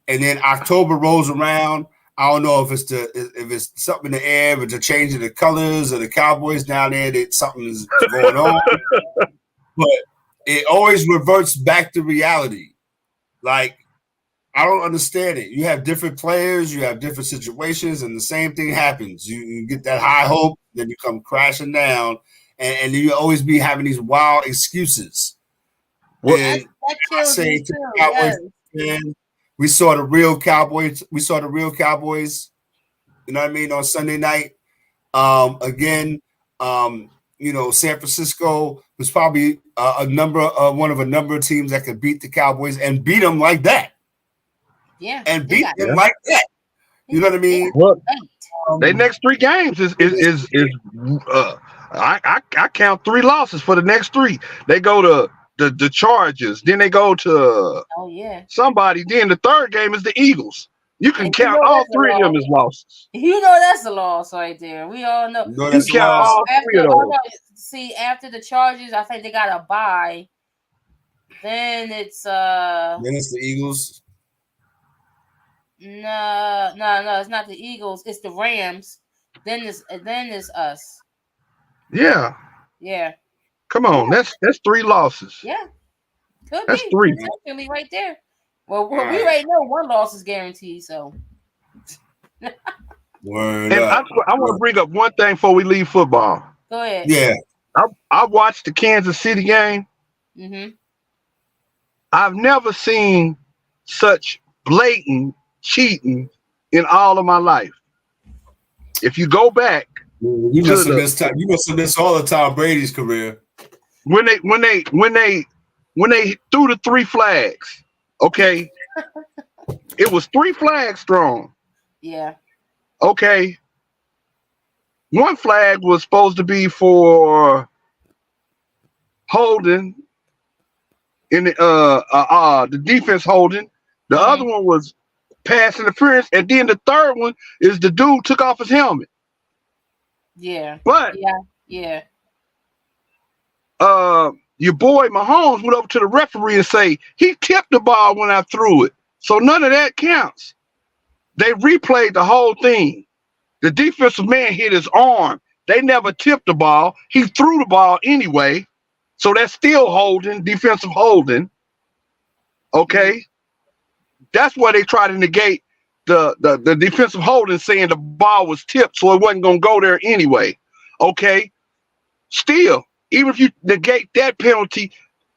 A: and then October rolls around. I don't know if it's something in the air, if it's changing the colors of the Cowboys down there, that something's going on. But it always reverts back to reality. Like, I don't understand it. You have different players, you have different situations, and the same thing happens. You get that high hope, then you come crashing down, and you always be having these wild excuses.
C: Well, that kills me too. Yes.
A: We saw the real Cowboys. You know what I mean, on Sunday night. Again, San Francisco was probably one of a number of teams that could beat the Cowboys and beat them like that.
C: Yeah,
A: and beat them like that. You know what I mean?
B: Well, their next 3 games is I count 3 losses for the next 3. They go to the Chargers, then they go to somebody. Then the 3rd game is the Eagles. You can count all 3 of them as losses.
C: You know that's a loss right there. We all know.
B: You count all 3 of those.
C: See, after the Chargers, I think they got a bye. Then it's
A: the Eagles.
C: No, it's not the Eagles. It's the Rams. Then it's us.
B: Yeah. Come on, that's 3 losses.
C: Yeah,
B: that's 3.
C: Potentially right there. Well, we already know 1 loss is guaranteed. So.
A: Word
B: and
A: up.
B: I want to bring up one thing before we leave football.
C: Go ahead.
A: Yeah.
B: I watched the Kansas City game.
C: Mm-hmm.
B: I've never seen such blatant cheating in all of my life. If you go back,
A: you must have missed all of Tom Brady's career.
B: When they when they threw the 3 flags. Okay, it was 3 flags thrown.
C: Yeah.
B: Okay, one flag was supposed to be for holding in the defense holding. The other
C: Mm-hmm.
B: one was pass interference, and then the third one is the dude took off his helmet.
C: Yeah.
B: But
C: Yeah. Yeah.
B: your boy Mahomes went over to the referee and say he tipped the ball when I threw it, so none of that counts. They replayed the whole thing. The defensive man hit his arm. They never tipped the ball. He threw the ball anyway, so that's still holding, defensive holding. Okay, that's why they try to negate the defensive holding, saying the ball was tipped, so it wasn't going to go there anyway. Okay, still, even if you negate that penalty,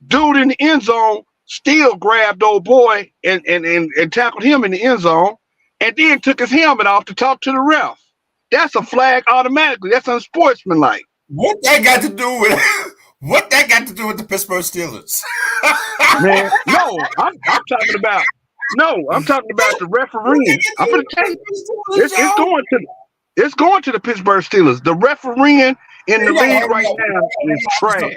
B: dude in the end zone still grabbed old boy and tackled him in the end zone, and then took his helmet off to talk to the ref. That's a flag automatically. That's unsportsmanlike.
A: What that got to do with what that got to do with the Pittsburgh Steelers?
B: Man, no, I'm talking about the refereeing. I'm gonna tell you, it's going to the Pittsburgh Steelers. The refereeing in the league right now is trash.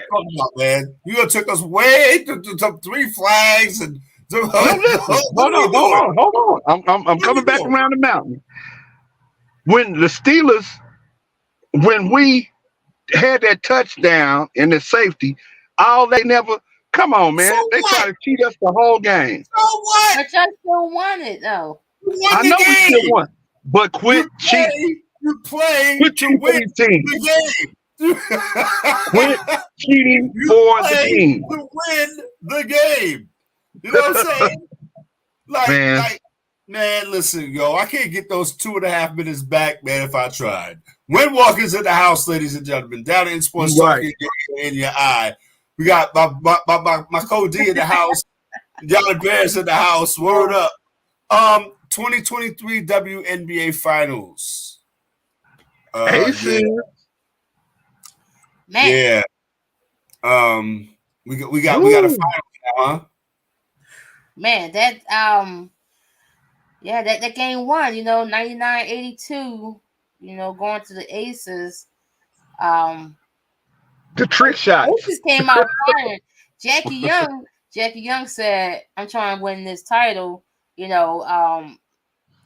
A: Man, you took us way to 3 flags and.
B: No, listen. Hold on. I'm coming back around the mountain. When the Steelers, when we had that touchdown and the safety, they never. Come on, man.
A: So
B: they try to cheat us the whole game.
A: So what?
C: But y'all still won it, though.
B: I know we still won, but quit cheating.
A: You play
B: to win
A: the game.
B: Quit cheating for the team.
A: To win the game. You know what I'm saying? Man, listen, yo, I can't get those 2.5 minutes back, man, if I tried. Win Walker's in the house, ladies and gentlemen. Down in Sports Talk in your eye. We got my co-D in the house. Y'all Bears in the house. Word up. 2023 WNBA Finals.
C: Man.
A: Yeah. We got a final now, huh?
C: Man, that that game won, 99-82, going to the Aces.
B: The trick shot.
C: Aces came out firing. Jackie Young said, I'm trying to win this title. The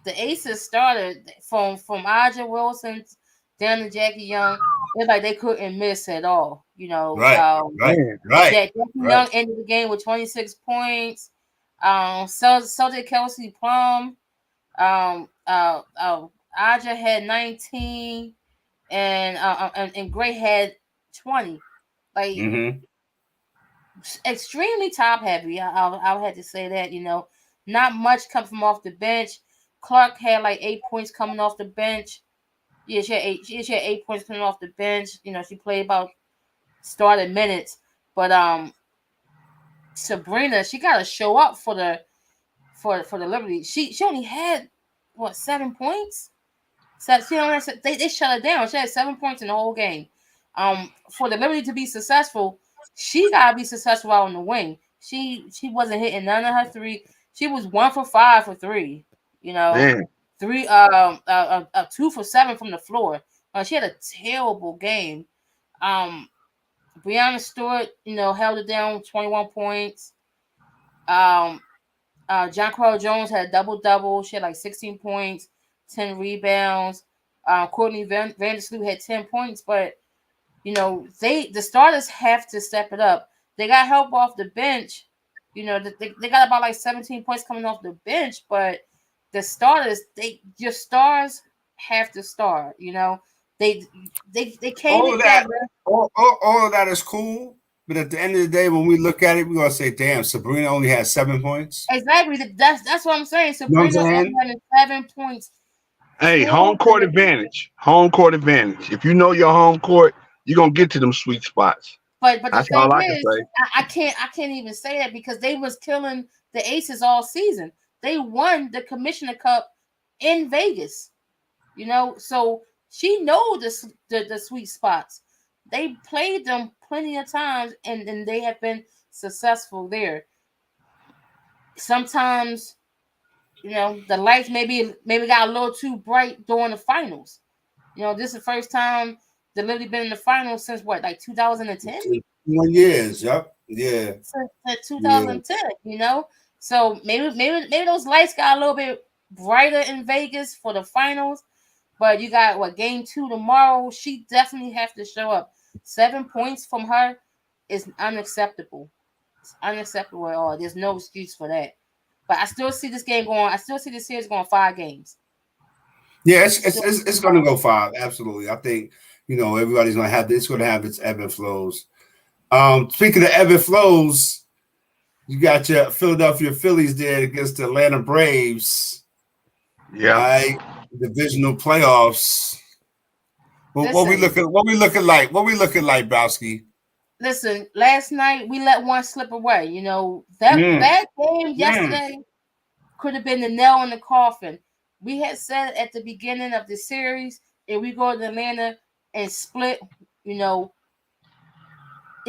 C: Aces started from Aja Wilson down to Jackie Young. It's like they couldn't miss at all.
A: Right.
C: Jackie Young ended the game with 26 points. So did Kelsey Plum. Aja had 19, and Gray had 20. Like extremely top heavy. I had to say that. Not much come from off the bench. Clark had like 8 points coming off the bench. Yeah, she had 8 points coming off the bench. She played about started minutes, but Sabrina, she got to show up for the Liberty. She only had 7 points. So she only had, they shut her down. She had 7 points in the whole game. For the Liberty to be successful, she gotta be successful out on the wing. She wasn't hitting none of her three. She was 1 for 5 for 3. 3 2 for 7 from the floor. She had a terrible game. Breanna Stewart, held it down 21 points. Jonquel Jones had a double-double. She had like 16 points, 10 rebounds. Courtney Vandersloot had 10 points, but the starters have to step it up. They got help off the bench. They got about like 17 points coming off the bench, but the starters, your stars have to start. They came together.
A: All of that is cool, but at the end of the day, when we look at it, we're gonna say, "Damn, Sabrina only had 7 points."
C: Exactly. That's what I'm saying. Sabrina only had 7 points.
B: Hey, home court advantage. Home court advantage. If you know your home court, you're gonna get to them sweet spots.
C: But
B: that's all I can say.
C: I can't even say that because they was killing the Aces all season. They won the Commissioner Cup in Vegas. So she knows the sweet spots. They played them plenty of times, and they have been successful there. Sometimes, the lights maybe got a little too bright during the finals. This is the first time they literally been in the finals since what, like 2010?
A: 1 years, yep. Yeah.
C: Since 2010, So maybe those lights got a little bit brighter in Vegas for the finals. But you got game 2 tomorrow. She definitely have to show up. 7 points from her is unacceptable. It's unacceptable at all. There's no excuse for that. But I still see this game going. I still see this series going 5 games.
A: Yeah, it's going to go 5. Absolutely. I think everybody's going to have this. Going to have its ebb and flows. Speaking of ebb and flows, you got your Philadelphia Phillies there against the Atlanta Braves.
B: Yeah.
A: Right? Divisional playoffs. Well, what we looking like? What we looking like, Browski?
C: Listen, last night we let one slip away. That game yesterday could have been the nail in the coffin. We had said at the beginning of the series, if we go to Atlanta and split, it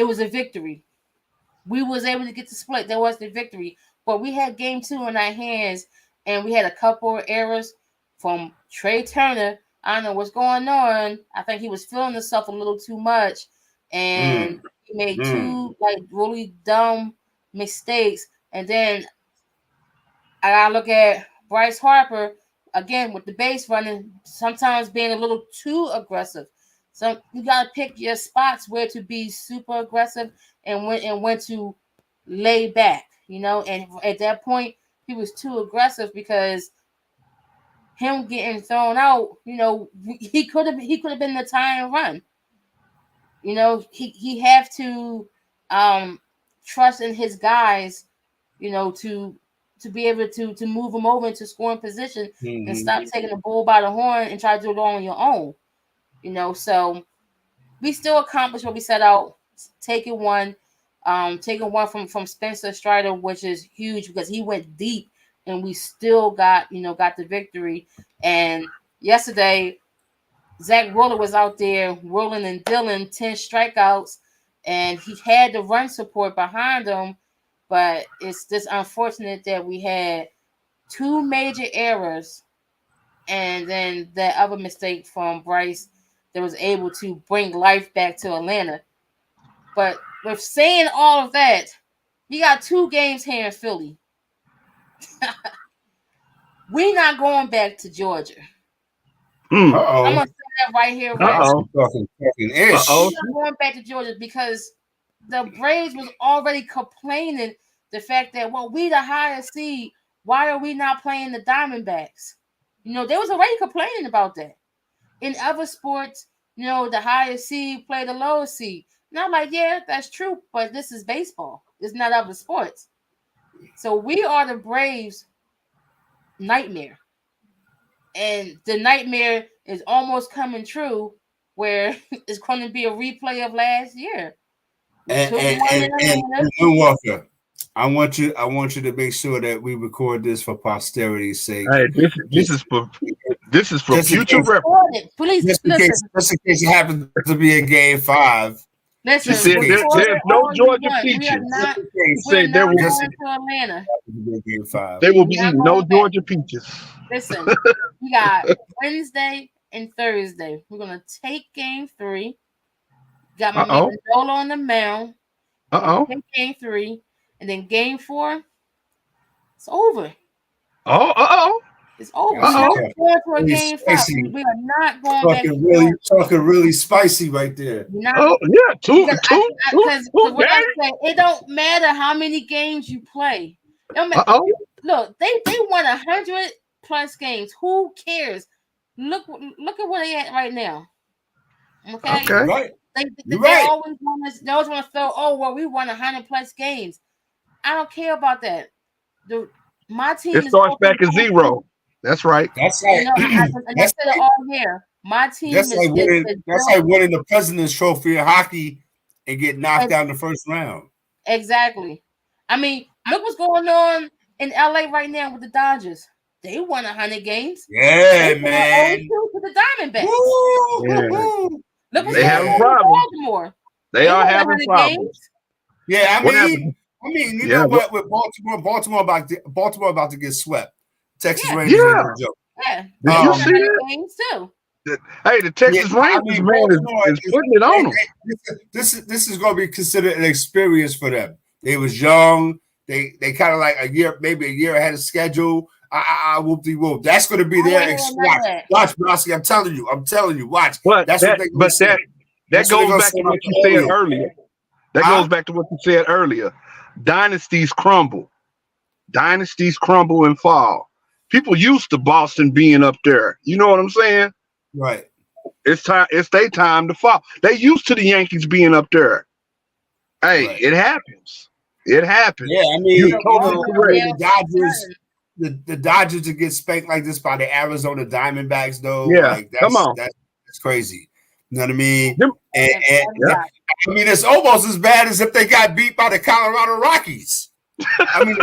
C: was a victory. We was able to get the split. That was the victory. But we had game 2 in our hands, and we had a couple of errors from Trey Turner. I don't know what's going on. I think he was feeling himself a little too much, and he made 2 really dumb mistakes. And then I gotta look at Bryce Harper again with the base running, sometimes being a little too aggressive. So you gotta pick your spots where to be super aggressive and when to lay back. And at that point he was too aggressive because him getting thrown out, he could have been the tying run. He have to trust in his guys, to be able to move them over into scoring position and stop taking the bull by the horn and try to do it all on your own. So we still accomplished what we set out, taking one from Spencer Strider, which is huge because he went deep and we still got the victory. And yesterday, Zach Wheeler was out there whirling and dealing 10 strikeouts, and he had the run support behind him. But it's just unfortunate that we had 2 major errors and then that other mistake from Bryce that was able to bring life back to Atlanta. But with saying all of that, we got 2 games here in Philly. We're not going back to Georgia. I'm going to say that right here. Right now. We're not going back to Georgia because the Braves was already complaining the fact that, we the highest seed. Why are we not playing the Diamondbacks? They was already complaining about that. In other sports, the highest seed play the lowest seed. And I'm like, yeah, that's true, but this is baseball. It's not other sports. So we are the Braves' nightmare. And the nightmare is almost coming true where it's going to be a replay of last year.
A: And Walker, I want you to make sure that we record this for posterity's sake.
B: Hey, this is for future reference.
C: Please,
A: just in case it happens to be a game 5.
C: Listen,
B: there's no Georgia peaches.
C: There will to Atlanta.
B: There will be no Georgia peaches.
C: Listen, we got Wednesday and Thursday. We're gonna take game 3. Got my man Zola on the mound. Take game 3, and then game 4. It's over. It's over. We're not going for a game 5. We are not going back.
A: Talking really spicy right there.
B: Two.
C: Because what I say, it don't matter how many games you play. Look, they won 100+ games. Who cares? Look at where they at right now. Okay.
A: Right.
C: They always want to throw. We won 100+ games. I don't care about that. My team.
B: It starts back at 0. That's right.
A: That's right.
C: I said it all year. My team
A: that's like winning the President's Trophy in hockey and get knocked out in the first round.
C: Exactly. I mean, look what's going on in LA right now with the Dodgers. They won 100 games.
A: Yeah, man.
C: To the Diamondbacks. Look what's going on in Baltimore.
B: They are having problems.
A: Yeah,
B: What happened?
A: you know what? With Baltimore about to get swept. Texas
C: Yeah.
A: Rangers ain't
B: Yeah.
A: no joke.
C: Yeah.
B: Did you see that?
C: Games too.
B: Hey, the Texas Rangers man is putting it on them.
A: This is going to be considered an experience for them. They was young. They kind of like maybe a year ahead of schedule. Whoop de whoop. That's going to be their experience. Watch, Browski. I'm telling you. Watch.
B: But
A: that's what they
B: that goes back to what you said earlier. That goes back to what you said earlier. Dynasties crumble. Dynasties crumble and fall. People used to Boston being up there. You know what I'm saying?
A: Right.
B: It's time. It's their time to fall. They used to the Yankees being up there. Hey,
A: right.
B: It happens. It happens.
A: Yeah, I mean, the Dodgers to get spanked like this by the Arizona Diamondbacks, though.
B: Yeah,
A: like,
B: come on.
A: That's crazy. You know what I mean? I mean, it's almost as bad as if they got beat by the Colorado Rockies. I mean,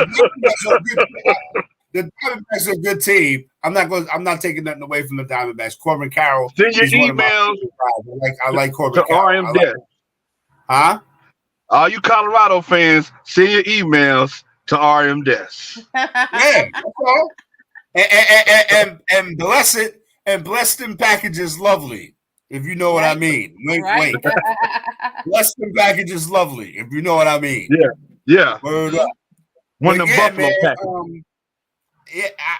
A: the Diamondbacks are a good team. I'm not taking nothing away from the Diamondbacks. Corbin Carroll.
B: Send your emails.
A: I like Corbin Carroll.
B: RM
A: Huh?
B: All you Colorado fans, send your emails to RM Des.
A: Yeah. And bless it. And bless them packages lovely. If you know what I mean. Wait. Bless them packages lovely. If you know what I mean.
B: Yeah.
A: Word up.
B: One of the Buffalo packages.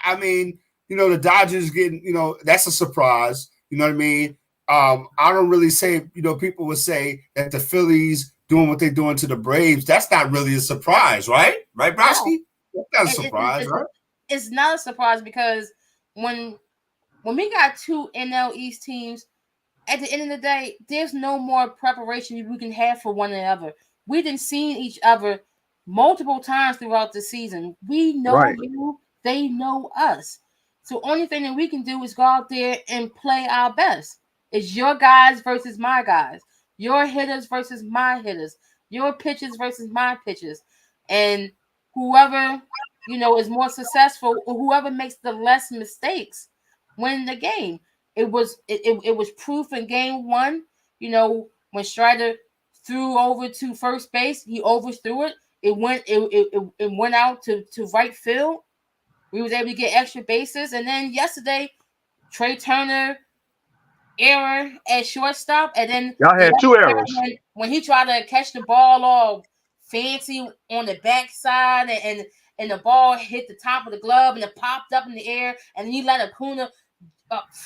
A: I mean, the Dodgers getting, that's a surprise. You know what I mean? I don't really say, people would say that the Phillies doing what they're doing to the Braves. That's not really a surprise, right? Right, Browski? No. That's not a surprise, right?
C: It's not a surprise because when we got two NL East teams, at the end of the day, there's no more preparation we can have for one another. We didn't see each other multiple times throughout the season. We know you, they know us. So only thing that we can do is go out there and play our best. It's your guys versus my guys. Your hitters versus my hitters. Your pitchers versus my pitchers. And whoever, is more successful or whoever makes the less mistakes win the game. It was proof in game one, when Strider threw over to first base, he overthrew it. It went out to right field. We was able to get extra bases. And then yesterday, Trey Turner error at shortstop. And then
B: y'all had two errors.
C: When he tried to catch the ball all fancy on the backside and the ball hit the top of the glove and it popped up in the air. And then he let Acuna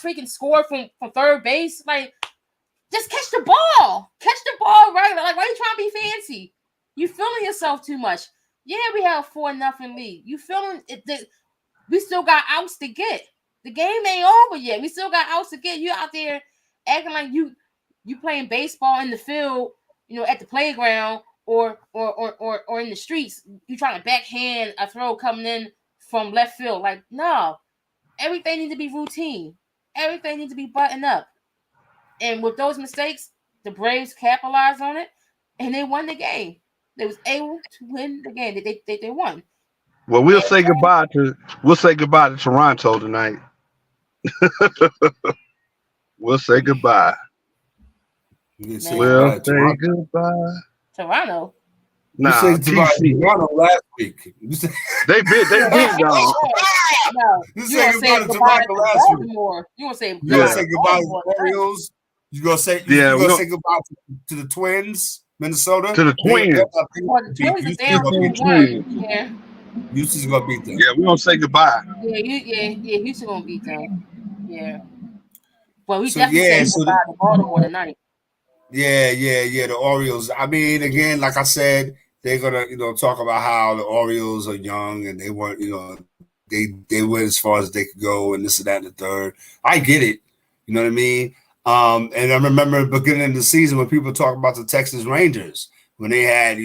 C: freaking score from third base. Like, just catch the ball. Catch the ball right. Like, why are you trying to be fancy? You feeling yourself too much. Yeah, we have a 4-0 lead. You feeling it? We still got outs to get. The game ain't over yet. We still got outs to get. You out there acting like you playing baseball in the field, at the playground or in the streets. You trying to backhand a throw coming in from left field. Like, no. Everything needs to be routine. Everything needs to be buttoned up. And with those mistakes, the Braves capitalized on it, and they won the game. They was able to win the game. They won.
B: Well, we'll say goodbye to Toronto tonight. We'll say goodbye.
A: We'll say
B: goodbye.
C: Toronto.
B: Nah,
A: Toronto last week.
B: They been gone.
C: No, you
A: say goodbye to Toronto last week.
C: You want to say
A: goodbye to the Orioles? You gonna say say goodbye to the Twins, Minnesota?
B: To the Twins.
C: The Twins is down 2-1. Yeah.
A: Houston's gonna beat them.
B: Yeah, we're gonna say goodbye.
C: Yeah, Houston gonna beat them. Yeah. Well, we definitely say goodbye to Baltimore tonight.
A: Yeah. The Orioles. I mean, again, like I said, they're gonna, talk about how the Orioles are young and they weren't, they went as far as they could go and this and that and the third. I get it. You know what I mean? And I remember the beginning of the season when people talk about the Texas Rangers when they had,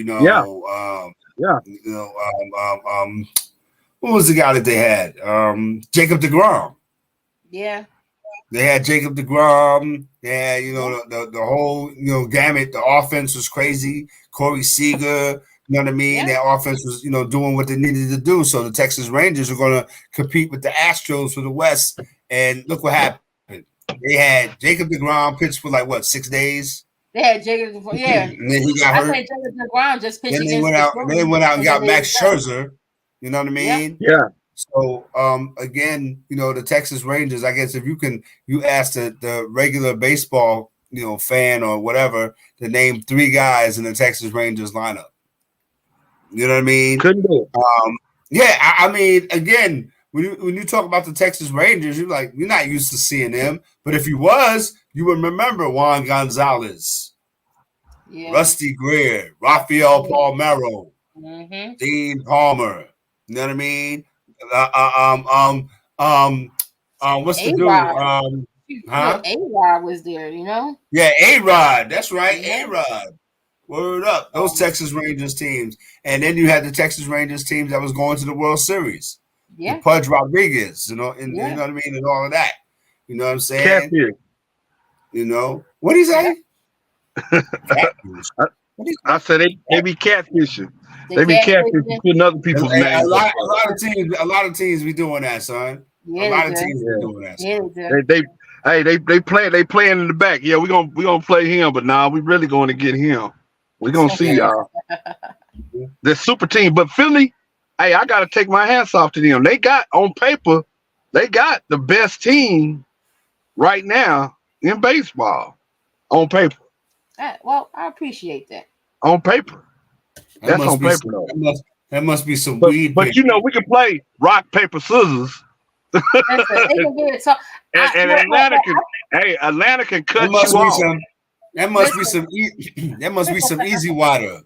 A: what was the guy that they had? Jacob deGrom.
C: Yeah.
A: They had Jacob deGrom. They had, the whole, gamut. The offense was crazy. Corey Seager. You know what I mean? Yeah. Their offense was, doing what they needed to do. So the Texas Rangers are going to compete with the Astros for the West. And look what happened. They had Jacob deGrom pitch for 6 days?
C: They had Jacob. Yeah,
A: and then he got
C: I
A: hurt.
C: think Jacob DeGrom just pitched
A: Then they
C: against
A: went
C: the
A: out.
C: Phillies,
A: Then they went out and
C: then
A: got
C: they
A: Max
C: left.
A: Scherzer. You know what I
C: Yeah.
A: mean?
B: Yeah.
A: So again, the Texas Rangers. I guess if you ask the regular baseball fan or whatever to name 3 guys in the Texas Rangers lineup. You know what I mean?
B: Couldn't do it.
A: Yeah, I mean, again, when you talk about the Texas Rangers, you're not used to seeing them. But if you was, you would remember Juan Gonzalez, Rusty Greer, Rafael Palmeiro, Dean Palmer. You know what I mean? What's the dude?
C: A-Rod was there,
A: Yeah, A-Rod. That's right,
C: Yeah.
A: A-Rod. Word up. Those Texas Rangers teams. And then you had the Texas Rangers teams that was going to the World Series.
C: Yeah.
A: With Pudge Rodriguez, you know what I mean? And all of that. You know what I'm saying?
B: Catfish.
A: What do you say?
B: Catfish. I said they be catfishing. They be catfishing, putting other people's names.
A: A lot of teams be doing that, son.
C: Yeah,
A: a lot of teams be doing that.
C: Yeah,
B: they playing in the back. Yeah, we gonna play him, but nah, we really going to get him. We gonna see y'all. The super team, but Philly, hey, I gotta take my hats off to them. They got on paper, they got the best team right now in baseball. On paper.
C: Well, I appreciate that.
B: On paper. That's on paper.
A: That must be some weed.
B: But we can play rock, paper, scissors. And Atlanta can cut you off.
A: That must be some easy water.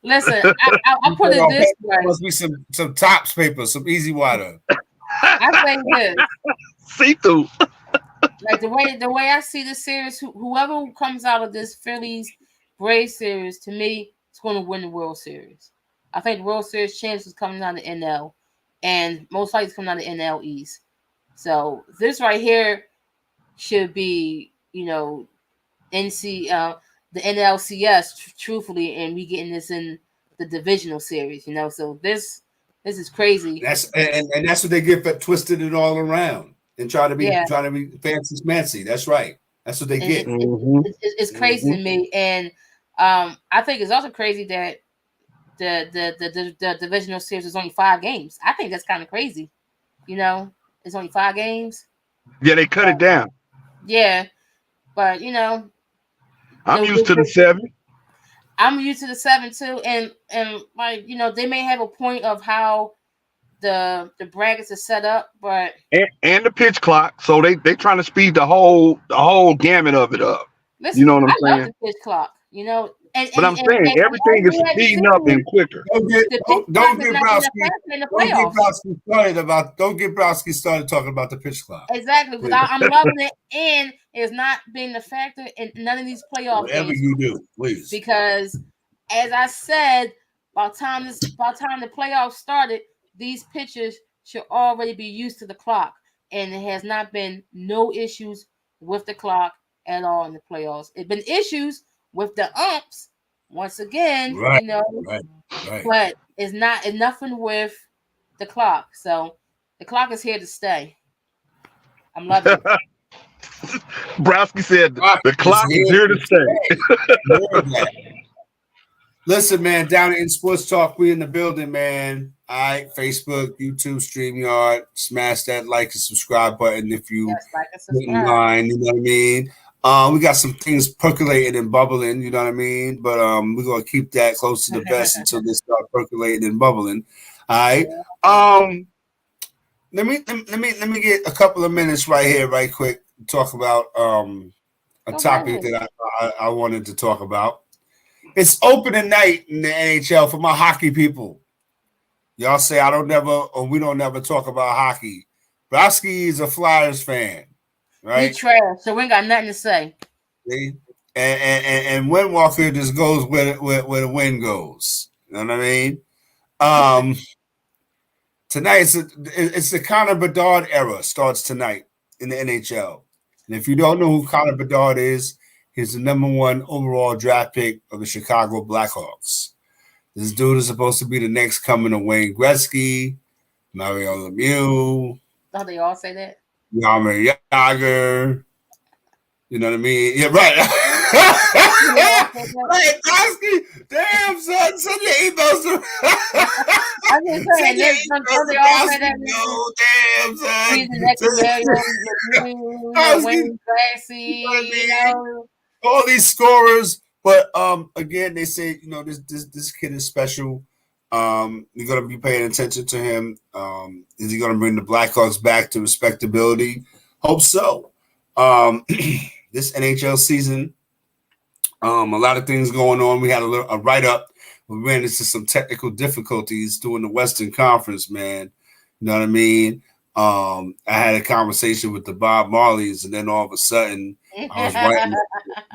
C: Listen, I put it this way.
A: Must be some tops paper, some easy water.
C: I say this.
B: See through.
C: Like the way I see this series, whoever comes out of this Phillies Braves series, to me, is going to win the World Series. I think the World Series chance is coming out of the NL, and most likely it's coming out of the NL East. So this right here should be, the NLCS, truthfully, and we getting this in the divisional series. So this is crazy.
A: That's what they get for twisted it all around and trying to be fancy schmancy. That's right. That's what they get.
C: It's crazy to me, and I think it's also crazy that the divisional series is only 5 games. I think that's kind of crazy. It's only 5 games.
B: Yeah, they cut it down.
C: Yeah, but
B: I'm used to the 7.
C: I'm used to the 7 too, and they may have a point of how the brackets are set up, but
B: and the pitch clock, so they trying to speed the whole gamut of it up.
C: Listen,
B: you know what I'm saying?
C: I love the pitch clock,
B: but I'm saying everything is speeding up and quicker.
A: Don't get Browski started talking about the pitch clock.
C: Exactly, because I'm loving it, and it's not being a factor in none of these playoffs.
A: Whatever you do, please.
C: Because, as I said, by the time the playoffs started, these pitchers should already be used to the clock, and it has not been no issues with the clock at all in the playoffs. It's been issues with the umps once again,
A: right.
C: But it's nothing with the clock. So the clock is here to stay. I'm loving it.
B: Browski said the clock is here to stay.
A: Listen, man, down in Sports Talk, we in the building, man. All right, Facebook, YouTube, StreamYard. Smash that like and subscribe button if you in line, you know what I mean? We got some things percolating and bubbling, you know what I mean? But we're gonna keep that close to the vest until they start percolating and bubbling. All right. Let me get a couple of minutes right here, right quick, to talk about a topic that I wanted to talk about. It's opening night in the NHL for my hockey people. Y'all say we don't never talk about hockey. Browski is a Flyers fan, right?
C: We trash, so we ain't got nothing to say.
A: See? And Windwalker just goes where the wind goes. You know what I mean? Tonight it's the Connor Bedard era starts tonight in the NHL. And if you don't know who Connor Bedard is, he's the #1 overall draft pick of the Chicago Blackhawks. This dude is supposed to be the next coming of Wayne Gretzky, Mario Lemieux.
C: Don't they all say that?
A: Jaromir Jagr. You know what I mean? Yeah, right. Hey, Koski, damn, son, send your emails to
C: I'm just saying,
A: your
C: they all said that.
A: No, damn, son.
C: He's the next Wayne Grassy, you know.
A: All these scorers, but again, they say this kid is special. You're gonna be paying attention to him. Is he gonna bring the Blackhawks back to respectability? Hope so. This NHL season, a lot of things going on. We had a write up. We ran into some technical difficulties during the Western Conference, man. You know what I mean? I had a conversation with the Bob Marleys, and then all of a sudden, I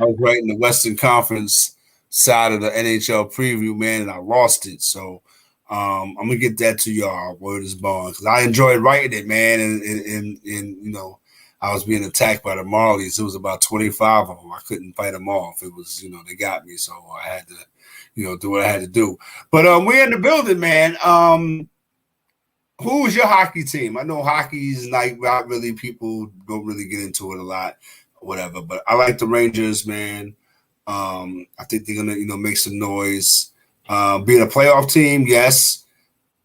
A: was writing the Western Conference side of the NHL preview, man, and I lost it. So I'm gonna get that to y'all. Word is bond, because I enjoyed writing it, man, and I was being attacked by the Marlies. It was about 25 of them. I couldn't fight them off. It was, they got me, so I had to, do what I had to do. But we're in the building, man. Who's your hockey team? I know hockey's like not really, people don't really get into it a lot, whatever. But I like the Rangers, man. I think they're gonna, make some noise. Being a playoff team, yes.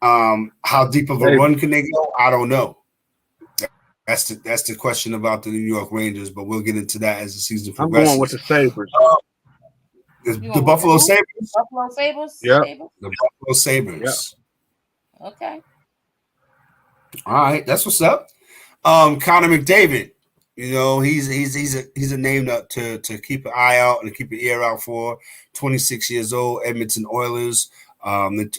A: How deep of a run can they go? I don't know. That's the question about the New York Rangers, but we'll get into that as the season progresses.
B: I'm going with the Sabres.
A: The Buffalo Sabres?
C: Buffalo Sabres?
B: Yeah.
A: The Buffalo Sabres.
C: Yeah. Okay.
A: All right, that's what's up. Connor McDavid, he's a name to keep an eye out and keep an ear out for. 26 years old, Edmonton Oilers. We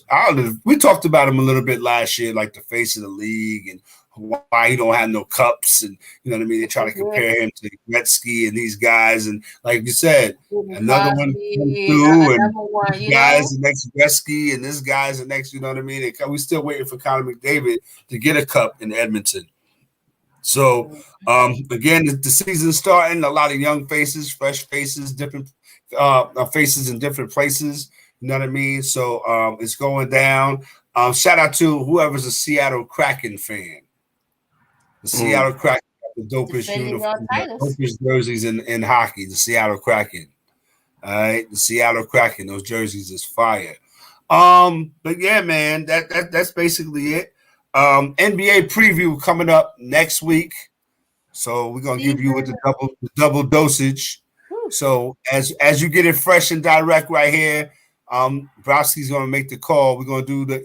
A: talked about him a little bit last year, like the face of the league and why he don't have no cups, and you know what I mean. They try to compare him to Gretzky and these guys, and like you said, another one through, and guys the next Gretzky, and this guy's the next. You know what I mean? We're still waiting for Connor McDavid to get a cup in Edmonton. So again, the season's starting. A lot of young faces, fresh faces, different faces in different places. You know what I mean? So it's going down. Shout out to whoever's a Seattle Kraken fan. The Seattle Kraken, the dopest uniform, the dopest jerseys in hockey. The Seattle Kraken. All right, the Seattle Kraken. Those jerseys is fire. But yeah, man, that's basically it. NBA preview coming up next week. So we're gonna give you with the double dosage. So as you get it fresh and direct right here, Browski's gonna make the call. We're gonna do the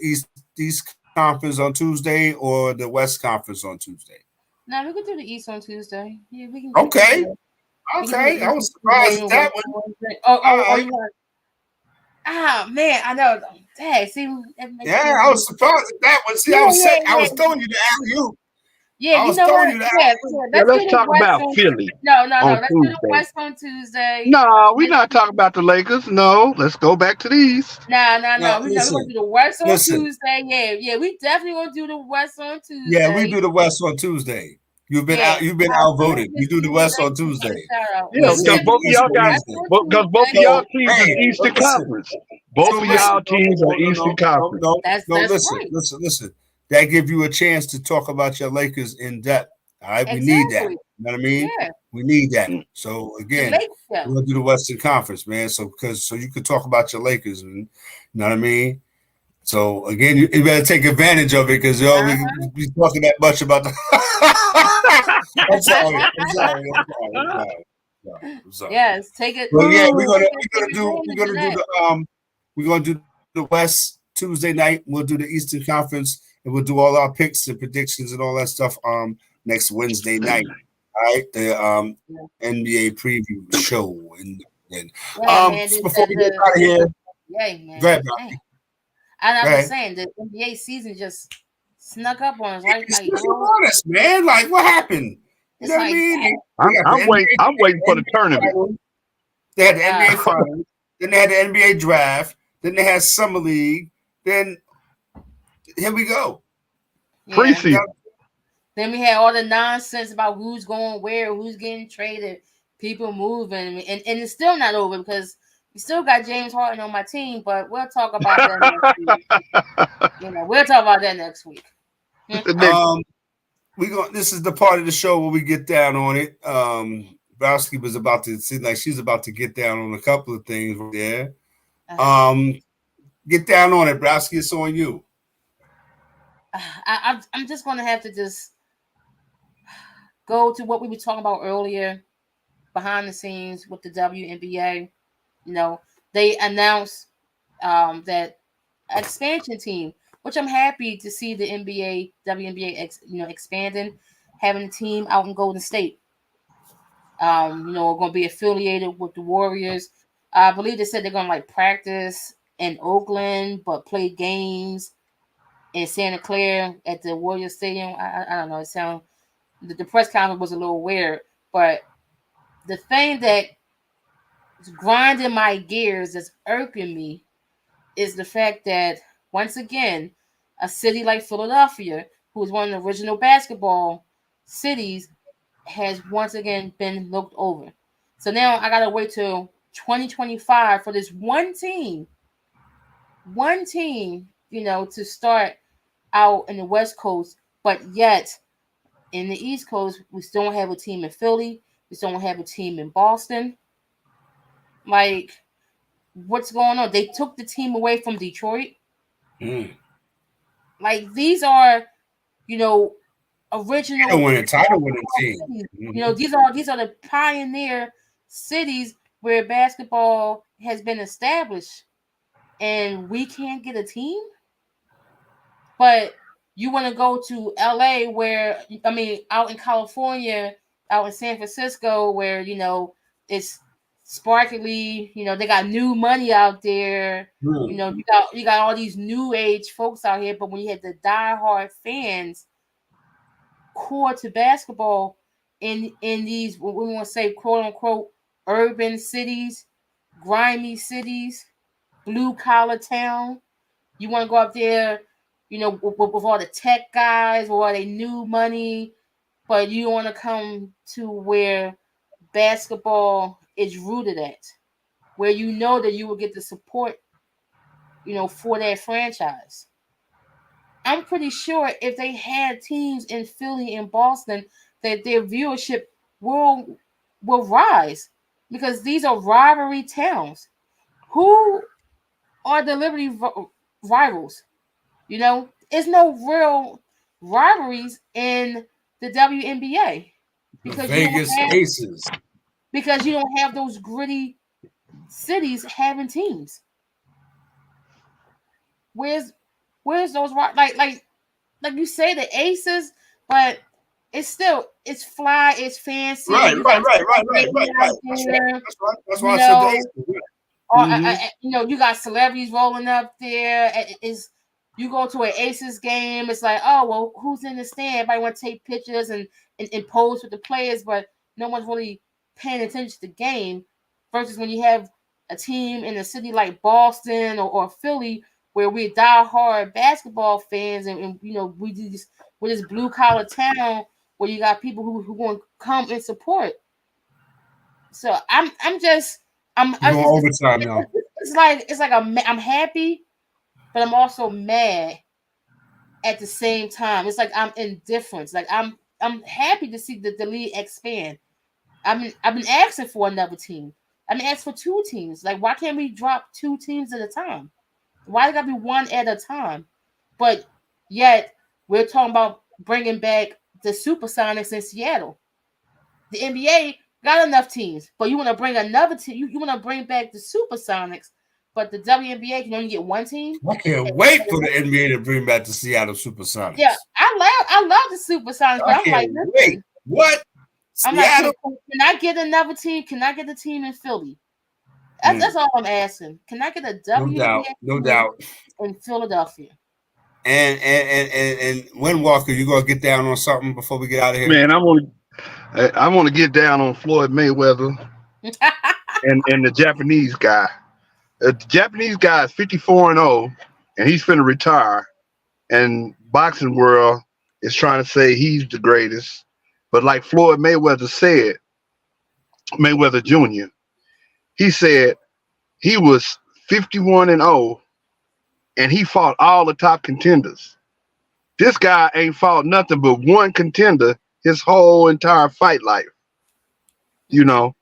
A: East Conference on Tuesday or the West Conference on Tuesday.
C: No, we could do the East on Tuesday. Yeah, we can.
A: Okay. I was surprised at that one.
C: Man, I know. Dang, see.
A: I was surprised at that one. See, I was throwing you the alley-oop.
C: Yeah, you know what?
B: Let's talk about Philly.
C: No. Let's do the West on Tuesday.
B: No, we're not talking about the Lakers. No, let's go back to the East.
C: No. We're going to do the West on Tuesday. Yeah. We definitely going to do the West on Tuesday.
A: Yeah, we do the West on Tuesday. You've been outvoted. We do the West on Tuesday.
B: Yeah, because both of y'all teams are Eastern Conference. Both of y'all teams are Eastern Conference.
A: Listen. That gives you a chance to talk about your Lakers in depth. All right, we need that. You know what I mean? Yeah. We need that. So again, we're gonna do the Western Conference, man. So you could talk about your Lakers, and you know what I mean. So again, you better take advantage of it because we talking that much about the. I'm sorry.
C: Yes, take it.
A: Well, yeah, we're gonna do the West Tuesday night. We'll do the Eastern Conference. And we'll do all our picks and predictions and all that stuff next Wednesday night. All right, the NBA preview show. And before we get out of here, go ahead, man.
C: I was saying the NBA season just snuck up on us, right?
A: It's snuck on us, man. Like, what happened? You know what I mean?
B: I'm waiting for the tournament.
A: They had the NBA finals, then they had the NBA draft, then they had Summer League, then. Here we go.
B: Preseason.
C: Then we had all the nonsense about who's going where, who's getting traded, people moving, and it's still not over because we still got James Harden on my team. But we'll talk about that next week. We'll talk about that next week.
A: This is the part of the show where we get down on it. Browski was about to seem like she's about to get down on a couple of things right there. Get down on it, Browski. It's on you.
C: I'm just gonna have to just go to what we were talking about earlier, behind the scenes with the WNBA. You know, they announced that expansion team, which I'm happy to see the WNBA expanding, having a team out in Golden State. Going to be affiliated with the Warriors. I believe they said they're going to like practice in Oakland, but play games in Santa Clara at the Warriors Stadium. I don't know. It sounds the press conference was a little weird, but the thing that is grinding my gears, that's irking me, is the fact that once again, a city like Philadelphia, who is one of the original basketball cities, has once again been looked over. So now I gotta wait till 2025 for this one team, to start out in the West Coast, but yet in the East Coast, we still don't have a team in Philly. We still don't have a team in Boston. Like, what's going on? They took the team away from Detroit. Like, these are, original
A: title winning team.
C: Mm-hmm. These are the pioneer cities where basketball has been established, and we can't get a team. But you want to go to LA, out in California, out in San Francisco, where it's sparkly. They got new money out there. You got all these new age folks out here. But when you had the diehard fans core to basketball in these, what we want to say, quote unquote, urban cities, grimy cities, blue collar town, you want to go up there, with all the tech guys, with all they new money, but you want to come to where basketball is rooted at, where that you will get the support, for that franchise. I'm pretty sure if they had teams in Philly and Boston, that their viewership will rise, because these are rivalry towns. Who are the Liberty rivals? There's no real rivalries in the WNBA
A: because Vegas Aces.
C: Because you don't have those gritty cities having teams. Where's those like you say, the Aces, but it's fly, it's fancy.
A: Right. That's why I said the Aces.
C: You got celebrities rolling up there. You go to an Aces game, it's like, oh well, who's in the stand? Everybody want to take pictures and pose with the players, but no one's really paying attention to the game. Versus when you have a team in a city like Boston or Philly, where we're diehard basketball fans, and we're this blue collar town where you got people who want to come and support. So I'm
A: overtime now.
C: It's like I'm happy, but I'm also mad at the same time. It's like I'm indifferent. Like I'm happy to see the league expand. I've been asking for another team. I've been asking for 2 teams. Like, why can't we drop 2 teams at a time? Why it gotta be one at a time? But yet we're talking about bringing back the Supersonics in Seattle. The NBA got enough teams, but you want to bring another team. You want to bring back the Supersonics, but the WNBA can only get 1 team.
A: I can't wait for the NBA to bring back the Seattle Supersonics.
C: Yeah, I love the Supersonics, but I'm like,
A: wait, what?
C: I'm like, can I get another team? Can I get a team in Philly? That's all I'm asking. Can I get a WNBA
A: no doubt
C: in Philadelphia?
A: And Windwalker, you gonna get down on something before we get out of here?
B: Man, I want to get down on Floyd Mayweather and the Japanese guy. The Japanese guy is 54-0, and he's finna retire. And boxing world is trying to say he's the greatest. But like Floyd Mayweather said, Mayweather Jr., he said he was 51-0, and he fought all the top contenders. This guy ain't fought nothing but one contender his whole entire fight life. You know,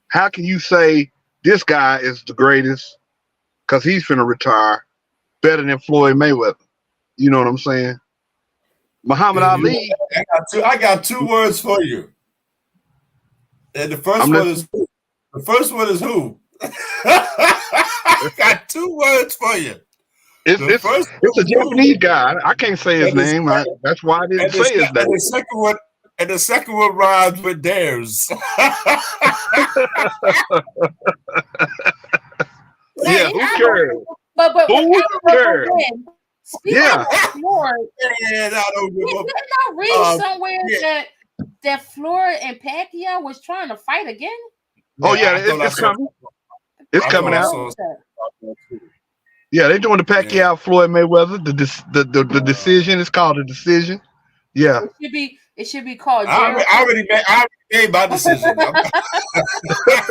B: how can you say this guy is the greatest because he's finna retire better than Floyd Mayweather? You know what I'm saying? Muhammad
A: And you know,
B: Ali.
A: I got two words for you. And the
B: I'm
A: first one is
B: listening.
A: who? The first one is who? I got two words for you.
B: It's
A: The
B: it's
A: first
B: it's
A: one
B: a
A: is who?
B: Japanese guy. I can't say his
A: And the,
B: name. That's why I didn't
A: and the,
B: say his
A: and
B: name.
A: the second one, and the second one rhymes with theirs.
B: Yeah, who cares?
C: But
B: Who cares?
C: when, speaking
B: Yeah.
C: of Floyd,
A: And I don't give
C: didn't
A: up.
C: I read somewhere
A: Yeah,
C: that Floyd and Pacquiao was trying to fight again?
B: Oh yeah,
A: I thought I
B: it's
A: saw.
B: coming. It's
A: I
B: coming
A: thought I
B: out.
A: saw.
B: Yeah, they're doing the
A: Yeah.
B: Pacquiao Floyd Mayweather. The decision. It's called a decision. Yeah.
C: It should be called
A: I
C: Jericho.
A: already made my decision.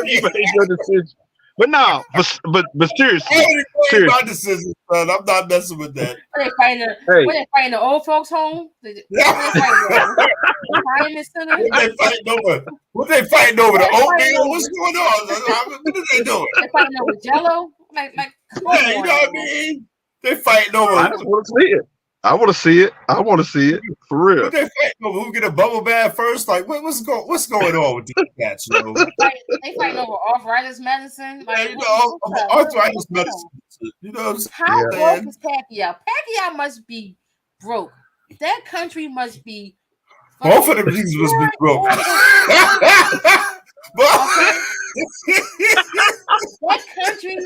B: You made your decision. But no, but seriously,
A: I already made
B: seriously.
A: my decision, son. I'm not messing with that.
C: Were they fighting
B: Hey.
C: were they fighting the old folks home? Were they fighting the retirement center?
A: What they fighting over? What they fighting over? The oatmeal? What's going on? What are they doing?
C: They fighting over Jello? Like come on,
A: Yeah, you know what I mean? They fighting over.
B: I just want to see it. I want to see it. I want to see it for real.
A: What they fighting over? Who get a bubble bath first? Like what's going on with these cats? You know?
C: They fighting over arthritis medicine. Like,
A: Yeah, you know, arthritis medicine. You know what I'm saying?
C: How broke is Pacquiao? Pacquiao must be broke. That country must be.
A: Both of them niggas must be broke.
C: That country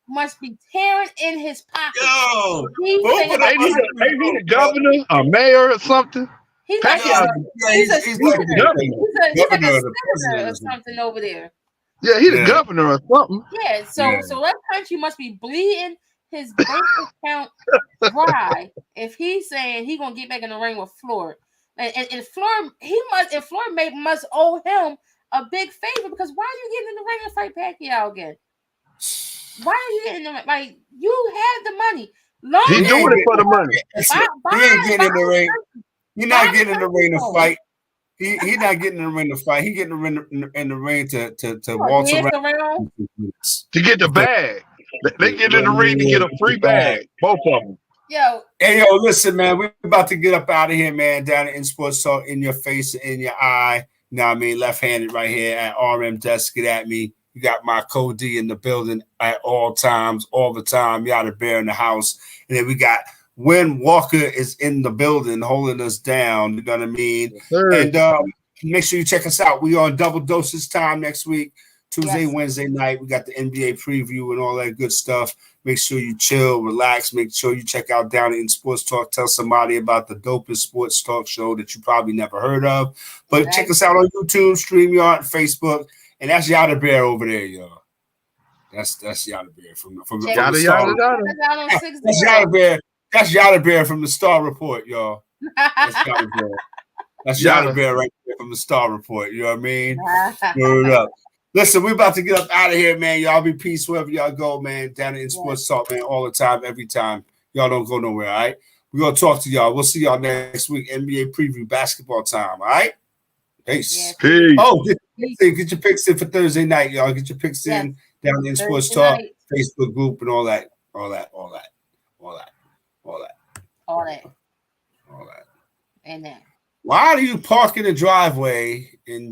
C: must be tearing in his pocket.
A: Yo,
B: ain't he the governor, a mayor, or something?
C: He's like
B: Pacquiao,
C: he's a
B: he's the governor.
C: he's like a senator or something over there.
B: Yeah, he's the governor or something.
C: Yeah, so that country must be bleeding his bank account dry if he's saying he's gonna get back in the ring with Floyd. And Floyd, Floyd must owe him a big favor because why are you getting in the ring and fight Pacquiao again? Why are you getting in the like you have the money?
B: He's doing it for the money.
A: He ain't getting in the ring. He's not getting in the ring to fight. He not getting in the ring to fight. He getting in the ring to waltz around.
B: To get the bag. They get in the ring to get a free bag. Both of them.
A: Hey, listen, man. We're about to get up out of here, man. Down at Sports Talk, in your face, in your eye. You know what I mean? Left-handed right here at RM Desk. Get at me. You got my Cody in the building at all times, all the time. Y'all the bear in the house. And then we got Win Walker is in the building holding us down. You know what I mean? Yes, and make sure you check us out. We on double dosage time next week. Tuesday, Wednesday night. We got the NBA preview and all that good stuff. Make sure you chill, relax. Make sure you check out Down in Sports Talk. Tell somebody about the dopest sports talk show that you probably never heard of. But check us out on YouTube, StreamYard, Facebook. And that's Yada Bear over there, y'all. That's Yada Bear from the Star. That's Yada Bear. That's Yada Bear from the Star Report, y'all. That's Yada Bear. That's Yada Bear right there from the Star Report. You know what I mean? Word up. Listen, we're about to get up out of here, man. Y'all be peace wherever y'all go, man. Down in Sports Talk, man, all the time, every time. Y'all don't go nowhere, all right? We're going to talk to y'all. We'll see y'all next week. NBA preview, basketball time, all right? Peace.
B: Peace.
A: Oh, get your picks in for Thursday night, y'all. Get your picks in down in Sports Talk, Facebook group, and all that. And then. Why do you park in the driveway in